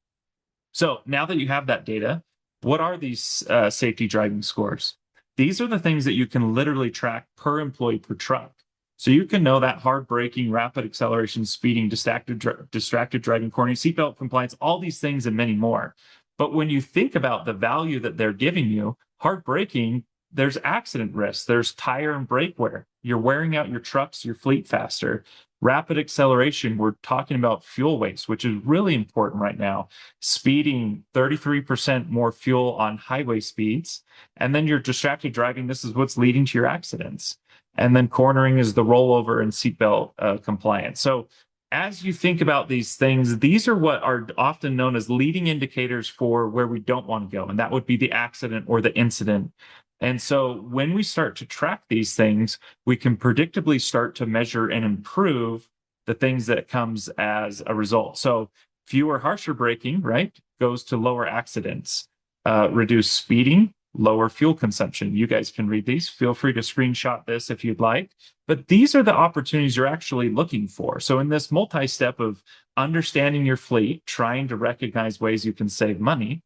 So now that you have that data, what are these safety driving scores? These are the things that you can literally track per employee per truck. So you can know that hard braking, rapid acceleration, speeding, distracted driving, cornering, seatbelt compliance, all these things and many more. But when you think about the value that they're giving you, hard braking, there's accident risk, there's tire and brake wear. You're wearing out your trucks, your fleet faster. Rapid acceleration, we're talking about fuel waste, which is really important right now. Speeding, 33% more fuel on highway speeds. And then your distracted driving, this is what's leading to your accidents. And then cornering is the rollover and seatbelt compliance. So as you think about these things, these are what are often known as leading indicators for where we don't want to go. And that would be the accident or the incident. And so when we start to track these things, we can predictably start to measure and improve the things that comes as a result. So fewer, harsher braking, right, goes to lower accidents, reduce speeding, lower fuel consumption. You guys can read these. Feel free to screenshot this if you'd like. But these are the opportunities you're actually looking for. So in this multi-step of understanding your fleet, trying to recognize ways you can save money,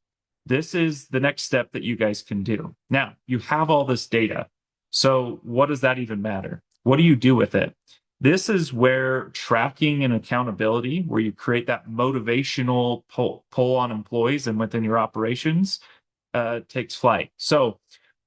this is the next step that you guys can do. Now, you have all this data. So what does that even matter? What do you do with it? This is where tracking and accountability, where you create that motivational pull on employees and within your operations, takes flight. So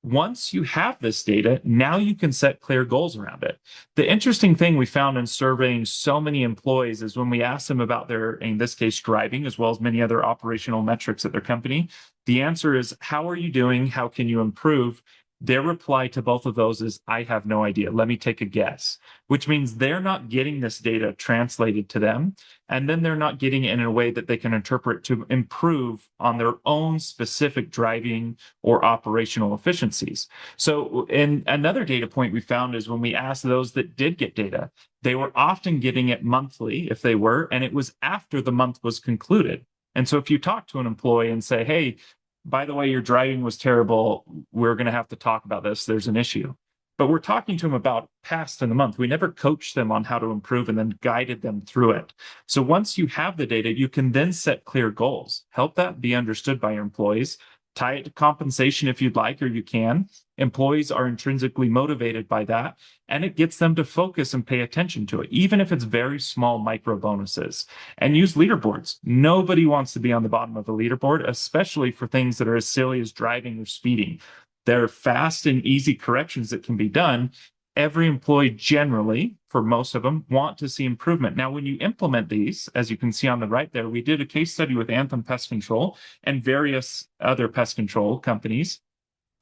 once you have this data, now you can set clear goals around it. The interesting thing we found in surveying so many employees is when we asked them about their, in this case, driving, as well as many other operational metrics at their company, the answer is, how are you doing? How can you improve? Their reply to both of those is, I have no idea. Let me take a guess, which means they're not getting this data translated to them. And then they're not getting it in a way that they can interpret to improve on their own specific driving or operational efficiencies. So, and another data point we found is when we asked those that did get data, they were often getting it monthly if they were, and it was after the month was concluded. And so if you talk to an employee and say, hey, by the way, your driving was terrible, we're going to have to talk about this, there's an issue. But we're talking to them about past in the month. We never coached them on how to improve and then guided them through it. So once you have the data, you can then set clear goals, help that be understood by your employees, tie it to compensation if you'd like, or you can. Employees are intrinsically motivated by that, and it gets them to focus and pay attention to it, even if it's very small micro bonuses. And use leaderboards. Nobody wants to be on the bottom of a leaderboard, especially for things that are as silly as driving or speeding. They're fast and easy corrections that can be done. Every employee generally, for most of them, want to see improvement. Now, when you implement these, as you can see on the right there, we did a case study with Anthem Pest Control and various other pest control companies.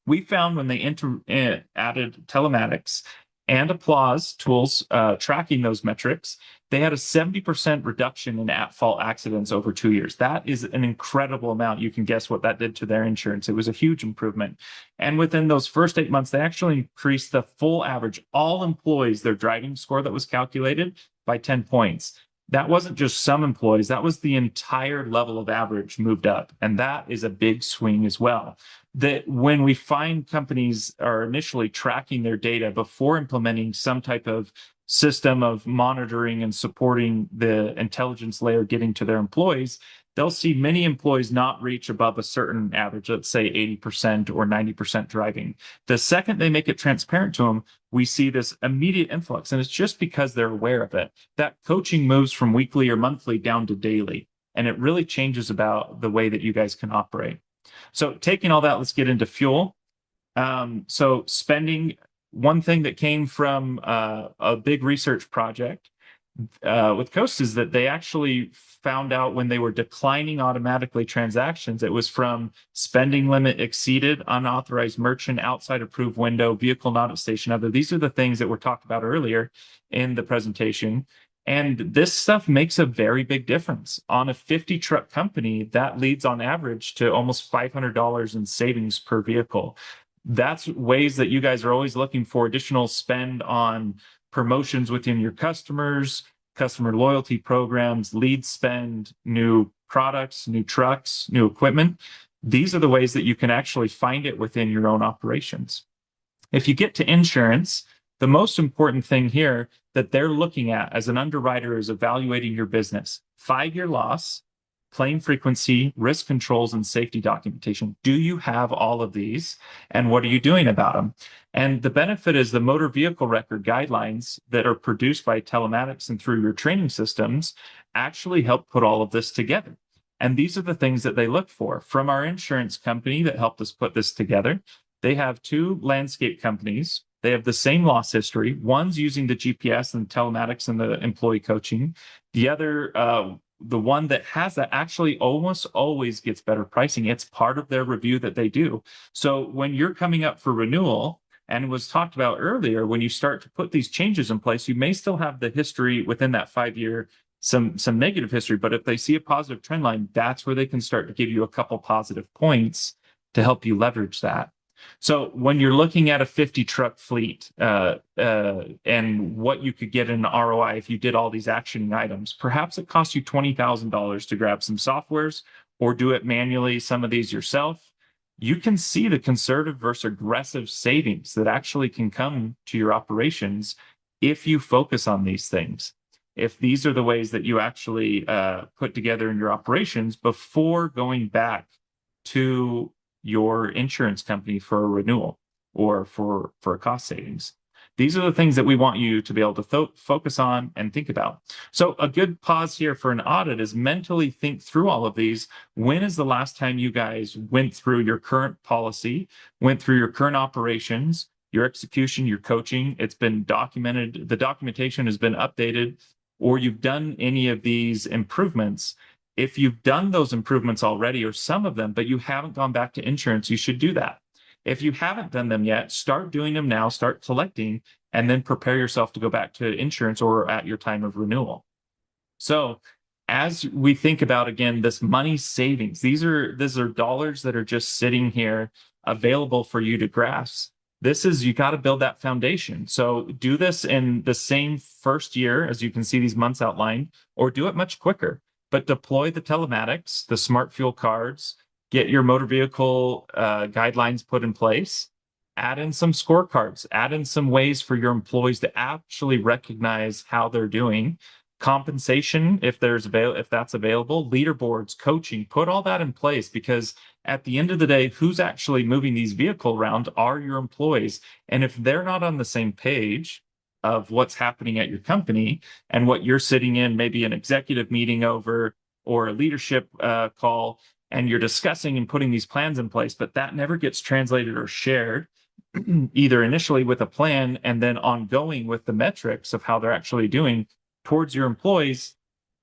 We found when they added telematics and Applause tools tracking those metrics, they had a 70% reduction in at-fault accidents over 2 years. That is an incredible amount. You can guess what that did to their insurance. It was a huge improvement. And within those first 8 months, they actually increased the full average, all employees, their driving score that was calculated by 10 points. That wasn't just some employees, that was the entire level of average moved up. And that is a big swing as well. That when we find companies are initially tracking their data before implementing some type of system of monitoring and supporting the intelligence layer getting to their employees, they'll see many employees not reach above a certain average, let's say 80% or 90% driving. The second they make it transparent to them, we see this immediate influx, and it's just because they're aware of it. That coaching moves from weekly or monthly down to daily, and it really changes about the way that you guys can operate. So taking all that, let's get into fuel. So spending, one thing that came from a big research project with Coast is that they actually found out when they were declining automatically transactions, it was from spending limit exceeded, unauthorized merchant, outside approved window, vehicle not at station other. These are the things that were talked about earlier in the presentation. And this stuff makes a very big difference. On a 50 truck company, that leads on average to almost $500 in savings per vehicle. That's ways that you guys are always looking for additional spend on promotions within your customers, customer loyalty programs, lead spend, new products, new trucks, new equipment. These are the ways that you can actually find it within your own operations. If you get to insurance, the most important thing here that they're looking at as an underwriter is evaluating your business. 5-year loss, claim frequency, risk controls, and safety documentation. Do you have all of these? And what are you doing about them? And the benefit is the motor vehicle record guidelines that are produced by telematics and through your training systems actually help put all of this together. And these are the things that they look for. From our insurance company that helped us put this together, they have 2 landscape companies. They have the same loss history. One's using the GPS and telematics and the employee coaching. The other, the one that has that actually almost always gets better pricing. It's part of their review that they do. So when you're coming up for renewal, and it was talked about earlier, when you start to put these changes in place, you may still have the history within that 5-year, some negative history, but if they see a positive trend line, that's where they can start to give you a couple positive points to help you leverage that. So when you're looking at a 50 truck fleet and what you could get in an ROI if you did all these actioning items, perhaps it costs you $20,000 to grab some softwares or do it manually, some of these yourself. You can see the conservative versus aggressive savings that actually can come to your operations if you focus on these things. If these are the ways that you actually put together in your operations before going back to your insurance company for a renewal or for a cost savings. These are the things that we want you to be able to focus on and think about. So a good pause here for an audit is mentally think through all of these. When is the last time you guys went through your current policy, went through your current operations, your execution, your coaching? It's been documented, the documentation has been updated, or you've done any of these improvements. If you've done those improvements already, or some of them, but you haven't gone back to insurance, you should do that. If you haven't done them yet, start doing them now, start collecting, and then prepare yourself to go back to insurance or at your time of renewal. So as we think about, again, this money savings, these are dollars that are just sitting here available for you to grasp. This is, you got to build that foundation. So do this in the same first year, as you can see these months outlined, or do it much quicker. But deploy the telematics, the smart fuel cards, get your motor vehicle guidelines put in place, add in some scorecards, add in some ways for your employees to actually recognize how they're doing, compensation if that's available, leaderboards, coaching, put all that in place, because at the end of the day, who's actually moving these vehicles around are your employees. And if they're not on the same page of what's happening at your company and what you're sitting in, maybe an executive meeting over or a leadership call, and you're discussing and putting these plans in place, but that never gets translated or shared either initially with a plan and then ongoing with the metrics of how they're actually doing towards your employees,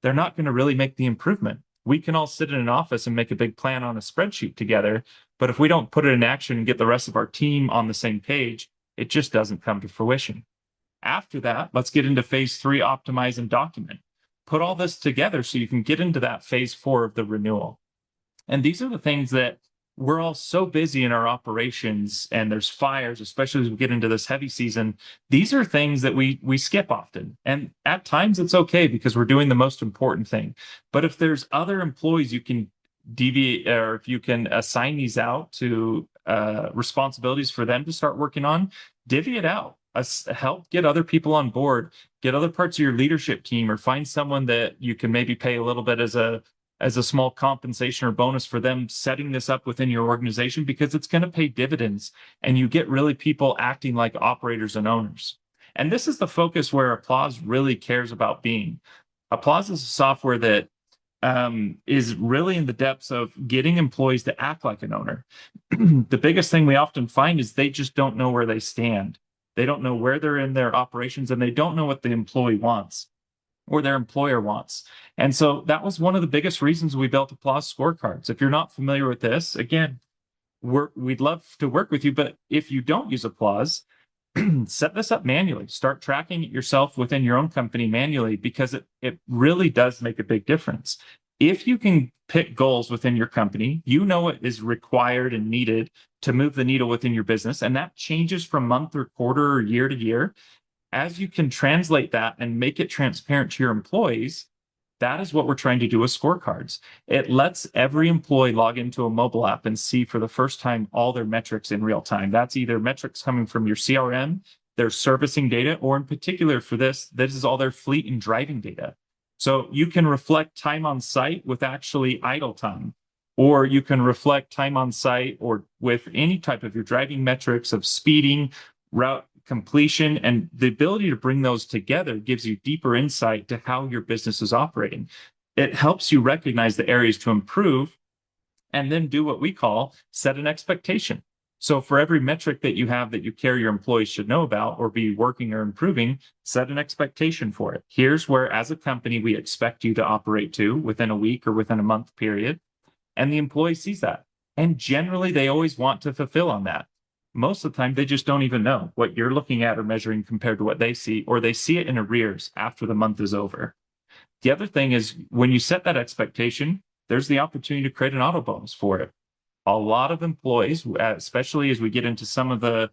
they're not going to really make the improvement. We can all sit in an office and make a big plan on a spreadsheet together, but if we don't put it in action and get the rest of our team on the same page, it just doesn't come to fruition. After that, let's get into phase 3, optimize and document. Put all this together so you can get into that phase 4 of the renewal. And these are the things that we're all so busy in our operations, and there's fires, especially as we get into this heavy season. These are things that we skip often. And at times it's okay because we're doing the most important thing. But if there's other employees you can deviate, or if you can assign these out to responsibilities for them to start working on, divvy it out. Help get other people on board, get other parts of your leadership team, or find someone that you can maybe pay a little bit as a small compensation or bonus for them setting this up within your organization, because it's going to pay dividends and you get really people acting like operators and owners. And this is the focus where Applause really cares about being. Applause is a software that is really in the depths of getting employees to act like an owner. The biggest thing we often find is they just don't know where they stand. They don't know where they're in their operations, and they don't know what the employee wants or their employer wants. And so that was one of the biggest reasons we built Applause scorecards. If you're not familiar with this, again, we'd love to work with you, but if you don't use Applause, set this up manually. Start tracking it yourself within your own company manually, because it really does make a big difference. If you can pick goals within your company, you know what is required and needed to move the needle within your business, and that changes from month or quarter or year to year. As you can translate that and make it transparent to your employees, that is what we're trying to do with scorecards. It lets every employee log into a mobile app and see for the first time all their metrics in real time. That's either metrics coming from your CRM, their servicing data, or in particular for this is all their fleet and driving data. So you can reflect time on site with actually idle time, or you can reflect time on site or with any type of your driving metrics of speeding, route completion, and the ability to bring those together gives you deeper insight to how your business is operating. It helps you recognize the areas to improve and then do what we call set an expectation. So for every metric that you have that you care your employees should know about or be working or improving, set an expectation for it. Here's where, as a company, we expect you to operate to within a week or within a month period. And the employee sees that. And generally, they always want to fulfill on that. Most of the time, they just don't even know what you're looking at or measuring compared to what they see, or they see it in arrears after the month is over. The other thing is, when you set that expectation, there's the opportunity to create an auto bonus for it. A lot of employees, especially as we get into some of the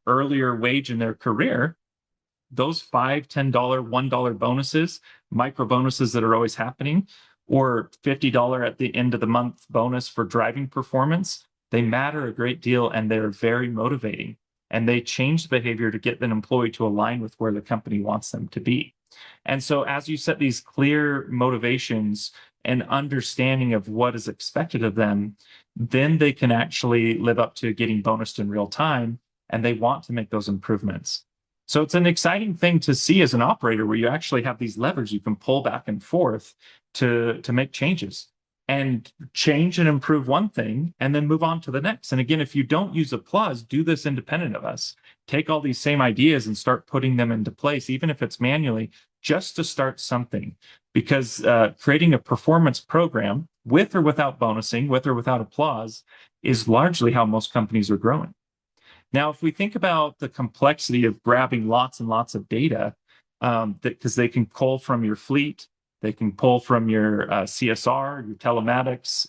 earlier wage in their career, those $5, $10, $1 bonuses, micro bonuses that are always happening, or $50 at the end of the month bonus for driving performance, they matter a great deal, and they're very motivating, and they change the behavior to get an employee to align with where the company wants them to be. And so as you set these clear motivations and understanding of what is expected of them, then they can actually live up to getting bonused in real time, and they want to make those improvements. So it's an exciting thing to see as an operator, where you actually have these levers you can pull back and forth to make changes and change and improve one thing and then move on to the next. And again, if you don't use Applause, do this independent of us. Take all these same ideas and start putting them into place, even if it's manually, just to start something. Because creating a performance program with or without bonusing, with or without Applause, is largely how most companies are growing. Now, if we think about the complexity of grabbing lots and lots of data, because they can pull from your fleet, they can pull from your CSR, your telematics,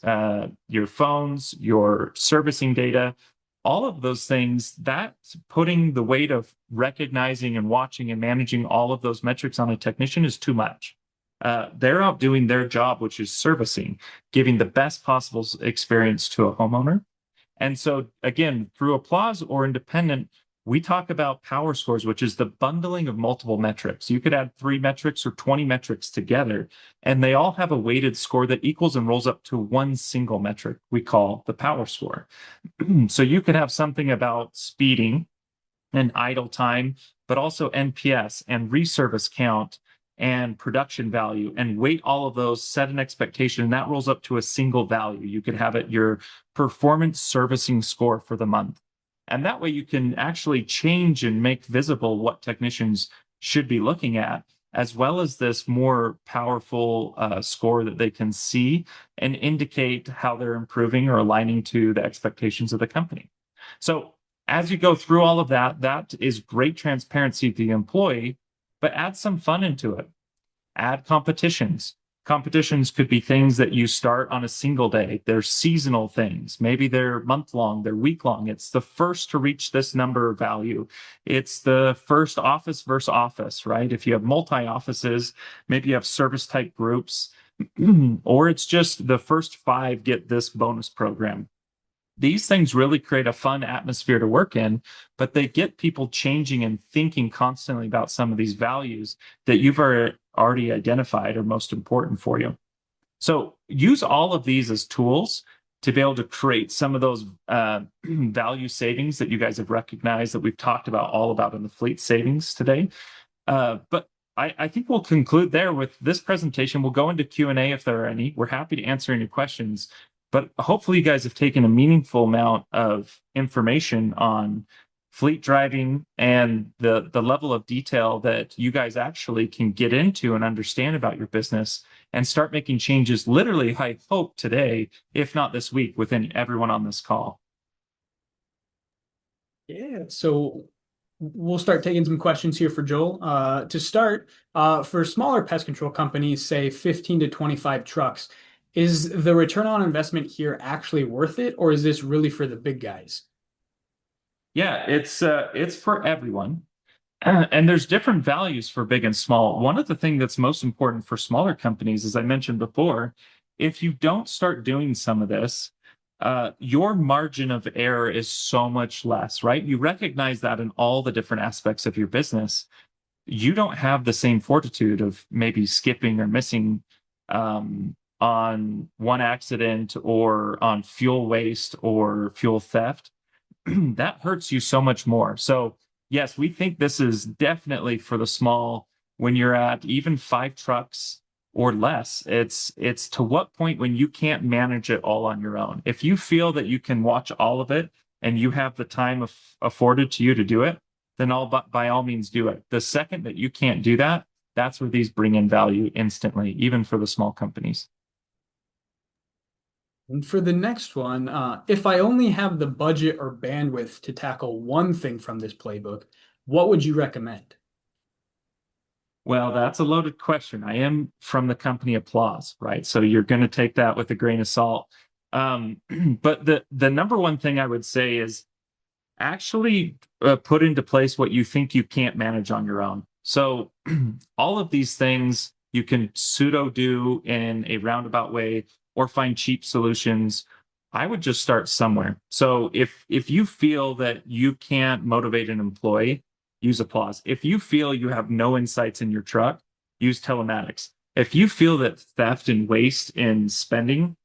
your phones, your servicing data, all of those things, that's putting the weight of recognizing and watching and managing all of those metrics on a technician is too much. They're out doing their job, which is servicing, giving the best possible experience to a homeowner. And so, again, through Applause or independent, we talk about power scores, which is the bundling of multiple metrics. You could add 3 metrics or 20 metrics together, and they all have a weighted score that equals and rolls up to one single metric we call the power score. So you could have something about speeding and idle time, but also NPS and reservice count and production value, and weight all of those, set an expectation, and that rolls up to a single value. You could have it your performance servicing score for the month. And that way you can actually change and make visible what technicians should be looking at, as well as this more powerful score that they can see and indicate how they're improving or aligning to the expectations of the company. So As you go through all of that, that is great transparency to the employee, but add some fun into it. Add competitions. Competitions could be things that you start on a single day. They're seasonal things. Maybe they're month long, they're week long. It's the first to reach this number of value. It's the first office versus office, right? If you have multi offices, maybe you have service type groups, or it's just the first 5 get this bonus program. These things really create a fun atmosphere to work in, but they get people changing and thinking constantly about some of these values that you've already identified are most important for you. So use all of these as tools to be able to create some of those value savings that you guys have recognized that we've talked about all about in the fleet savings today. But I think we'll conclude there with this presentation. We'll go into Q&A if there are any. We're happy to answer any questions. But hopefully you guys have taken a meaningful amount of information on fleet driving and the level of detail that you guys actually can get into and understand about your business and start making changes literally, I hope, today, if not this week, within everyone on this call. Yeah, so we'll start taking some questions here for Joel. To start, for smaller pest control companies, say 15 to 25 trucks, is the return on investment here actually worth it, or is this really for the big guys? Yeah, it's for everyone. And there's different values for big and small. One of the things that's most important for smaller companies, as I mentioned before, if you don't start doing some of this, your margin of error is so much less, right? You recognize that in all the different aspects of your business. You don't have the same fortitude of maybe skipping or missing on one accident or on fuel waste or fuel theft. That hurts you so much more. So yes, we think this is definitely for the small. When you're at even 5 trucks or less, it's to what point when you can't manage it all on your own. If you feel that you can watch all of it and you have the time afforded to you to do it, then by all means do it. The second that you can't do that, that's where these bring in value instantly, even for the small companies. And for the next one, if I only have the budget or bandwidth to tackle one thing from this playbook, what would you recommend? Well, that's a loaded question. I am from the company Applause, right? So you're going to take that with a grain of salt. But the number one thing I would say is actually put into place what you think you can't manage on your own. So all of these things you can pseudo do in a roundabout way or find cheap solutions. I would just start somewhere. So if you feel that you can't motivate an employee, use Applause. If you feel you have no insights in your truck, use telematics. If you feel that theft and waste in spending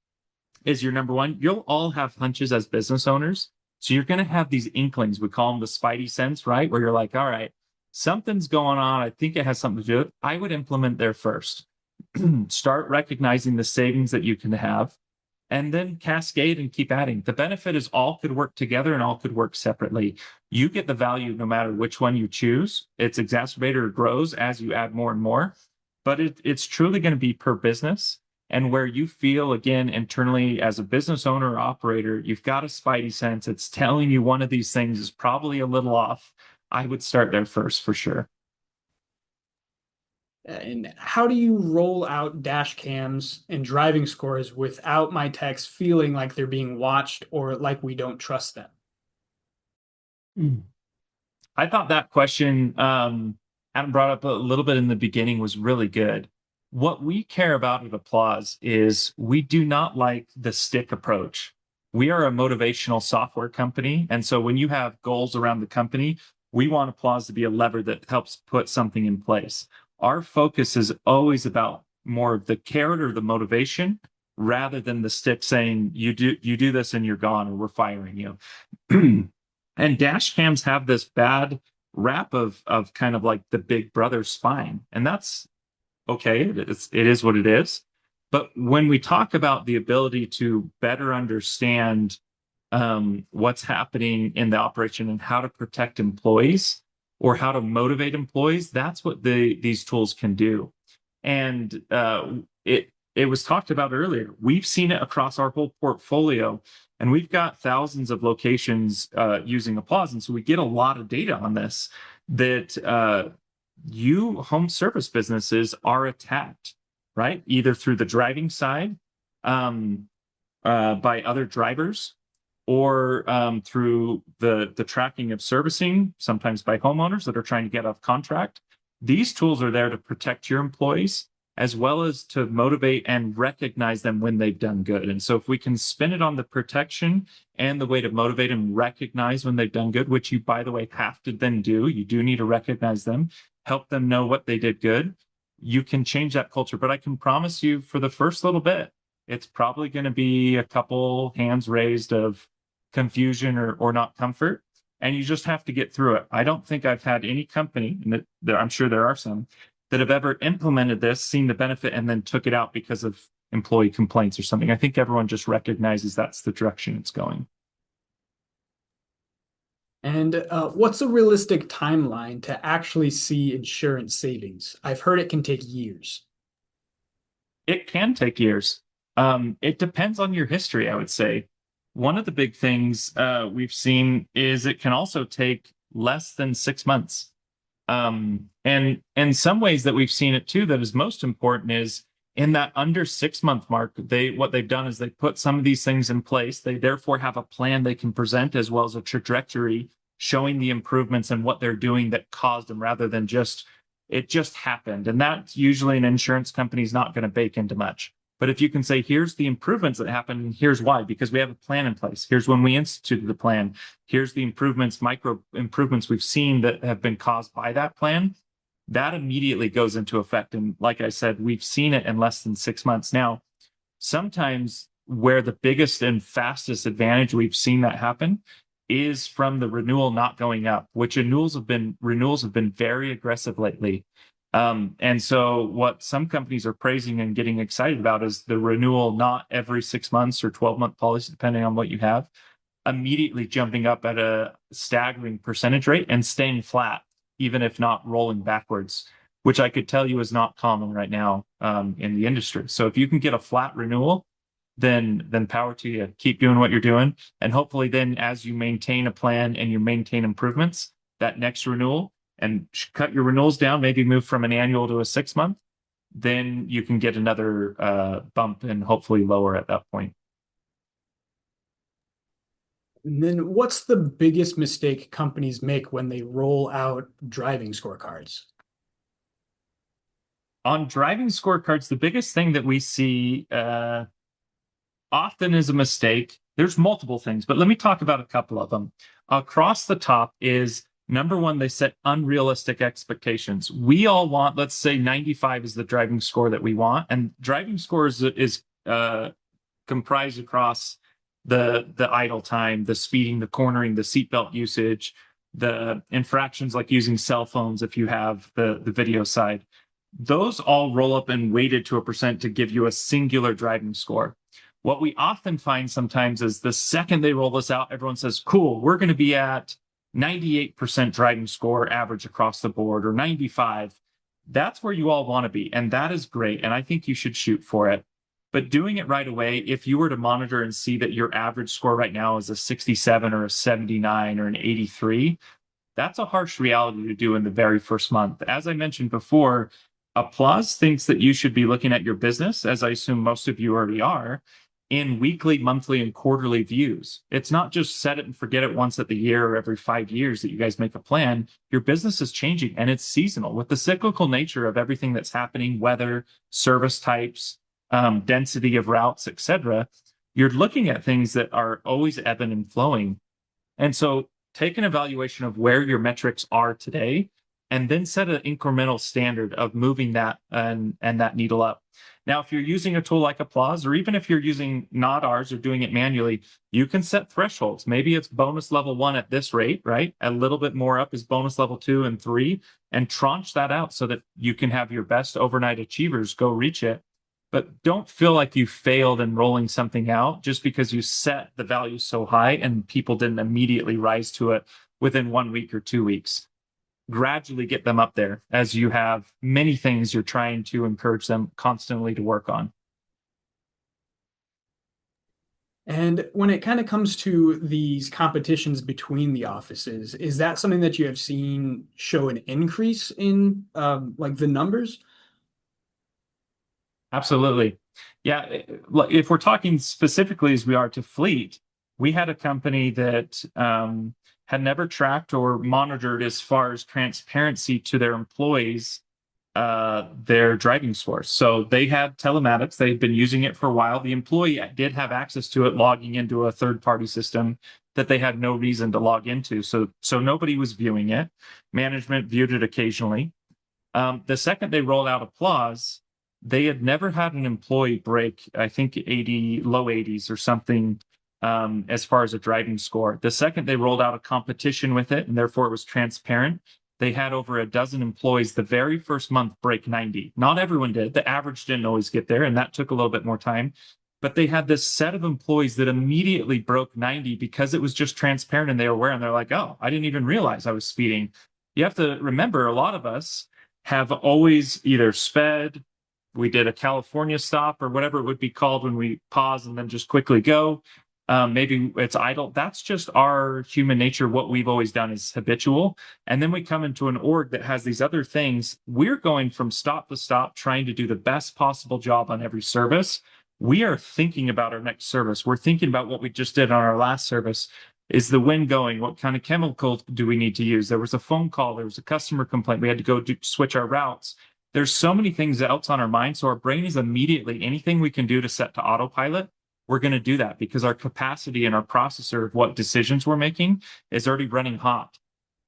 is your number one, you'll all have hunches as business owners. So you're going to have these inklings. We call them the spidey sense, right? Where you're like, all right, something's going on. I think it has something to do with it. I would implement there first. Start recognizing the savings that you can have and then cascade and keep adding. The benefit is all could work together and all could work separately. You get the value no matter which one you choose. It's exacerbated or grows as you add more and more, but it's truly going to be per business. And where you feel, again, internally as a business owner or operator, you've got a spidey sense. It's telling you one of these things is probably a little off. I would start there first for sure. And how do you roll out dash cams and driving scores without my techs feeling like they're being watched or like we don't trust them? I thought that question Adam brought up a little bit in the beginning was really good. What we care about at Applause is we do not like the stick approach. We are a motivational software company. And so when you have goals around the company, we want Applause to be a lever that helps put something in place. Our focus is always about more of the carrot or the motivation rather than the stick saying you do this and you're gone or we're firing you. And dash cams have this bad rap of kind of like the big brother spine. And that's okay. It is what it is. But when we talk about the ability to better understand what's happening in the operation and how to protect employees or how to motivate employees, that's what these tools can do. And it was talked about earlier. We've seen it across our whole portfolio And we've got thousands of locations using Applause. And so we get a lot of data on this that you home service businesses are attacked, right? Either through the driving side by other drivers or through the tracking of servicing, sometimes by homeowners that are trying to get off contract. These tools are there to protect your employees as well as to motivate and recognize them when they've done good. And so if we can spin it on the protection and the way to motivate and recognize when they've done good, which you, by the way, have to then do, you do need to recognize them, help them know what they did good, you can change that culture. But I can promise you for the first little bit, it's probably going to be a couple hands raised of confusion or not comfort. And you just have to get through it. I don't think I've had any company, and I'm sure there are some, that have ever implemented this, seen the benefit, and then took it out because of employee complaints or something. I think everyone just recognizes that's the direction it's going. And what's a realistic timeline to actually see insurance savings? I've heard it can take years. It can take years. It depends on your history, I would say. One of the big things we've seen is it can also take less than 6 months. And in some ways that we've seen it too, that is most important is in that under 6 month mark, what they've done is they put some of these things in place. They therefore have a plan they can present as well as a trajectory showing the improvements and what they're doing that caused them rather than just, it just happened. And that usually an insurance company is not going to bake into much. But if you can say, here's the improvements that happened, and here's why, because we have a plan in place. Here's when we instituted the plan. Here's the improvements, micro improvements we've seen that have been caused by that plan. That immediately goes into effect. And like I said, we've seen it in less than 6 months. Now, sometimes where the biggest and fastest advantage we've seen that happen is from the renewal not going up, which renewals have been very aggressive lately. And so what some companies are praising and getting excited about is the renewal, not every 6 months or 12-month policy, depending on what you have, immediately jumping up at a staggering percentage rate and staying flat, even if not rolling backwards, which I could tell you is not common right now in the industry. So if you can get a flat renewal, then power to you. Keep doing what you're doing. And hopefully then as you maintain a plan and you maintain improvements, that next renewal, and cut your renewals down, maybe move from an annual to a 6 month, then you can get another bump and hopefully lower at that point. And then what's the biggest mistake companies make when they roll out driving scorecards? On driving scorecards, the biggest thing that we see often is a mistake. There's multiple things, but let me talk about a couple of them. Across the top is number one, they set unrealistic expectations. We all want, let's say 95 is the driving score that we want. And driving score is comprised across the idle time, the speeding, the cornering, the seatbelt usage, the infractions like using cell phones if you have the video side. Those all roll up and weighted to a percent to give you a singular driving score. What we often find sometimes is the second they roll this out, everyone says, cool, we're going to be at 98% driving score average across the board or 95. That's where you all want to be. And that is great. And I think you should shoot for it. But doing it right away, if you were to monitor and see that your average score right now is a 67 or a 79 or an 83, that's a harsh reality to do in the very first month. As I mentioned before, Applause thinks that you should be looking at your business, as I assume most of you already are, in weekly, monthly, and quarterly views. It's not just set it and forget it once at the year or every 5 years that you guys make a plan. Your business is changing and it's seasonal with the cyclical nature of everything that's happening, weather, service types, density of routes, etc. You're looking at things that are always ebbing and flowing. And so take an evaluation of where your metrics are today and then set an incremental standard of moving that and that needle up. Now, if you're using a tool like Applause, or even if you're using not ours or doing it manually, you can set thresholds. Maybe it's bonus level 1 at this rate, right? A little bit more up is bonus level 2 and 3, and tranche that out so that you can have your best overnight achievers go reach it. But don't feel like you failed in rolling something out just because you set the value so high and people didn't immediately rise to it within 1 week or 2 weeks. Gradually get them up there as you have many things you're trying to encourage them constantly to work on. And when it kind of comes to these competitions between the offices, is that something that you have seen show an increase in like the numbers? Absolutely. Yeah. If we're talking specifically as we are to fleet, we had a company that had never tracked or monitored as far as transparency to their employees their driving scores. So they had telematics. They'd been using it for a while. The employee did have access to it, logging into a third-party system that they had no reason to log into. So nobody was viewing it. Management viewed it occasionally. The second they rolled out Applause, they had never had an employee break, I think 80, low 80s or something, as far as a driving score. The second they rolled out a competition with it, and therefore it was transparent, they had over a dozen employees the very first month break 90. Not everyone did. The average didn't always get there, and that took a little bit more time. But they had this set of employees that immediately broke 90 because it was just transparent and they were aware, and they're like, oh, I didn't even realize I was speeding. You have to remember, a lot of us have always either sped, we did a California stop or whatever it would be called when we pause and then just quickly go. Maybe it's idle. That's just our human nature. What we've always done is habitual. And then we come into an org that has these other things. We're going from stop to stop, trying to do the best possible job on every service. We are thinking about our next service. We're thinking about what we just did on our last service. Is the wind going? What kind of chemicals do we need to use? There was a phone call. There was a customer complaint. We had to go switch our routes. There's so many things else on our mind. So our brain is immediately, anything we can do to set to autopilot, we're going to do that because our capacity and our processor of what decisions we're making is already running hot.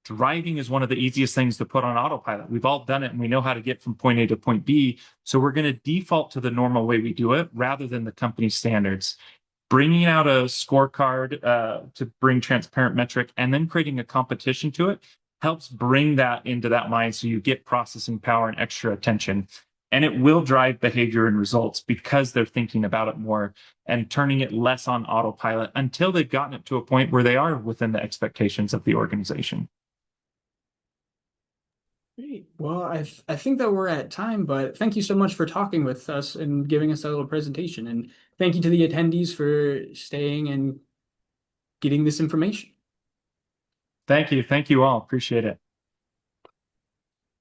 Driving is one of the easiest things to put on autopilot. We've all done it and we know how to get from point A to point B. So we're going to default to the normal way we do it rather than the company standards. Bringing out a scorecard to bring transparent metric and then creating a competition to it helps bring that into that mind so you get processing power and extra attention. And it will drive behavior and results because they're thinking about it more and turning it less on autopilot until they've gotten it to a point where they are within the expectations of the organization. Great. Well, I think that we're at time, but thank you so much for talking with us and giving us a little presentation. And thank you to the attendees for staying and getting this information. Thank you. Thank you all. Appreciate it.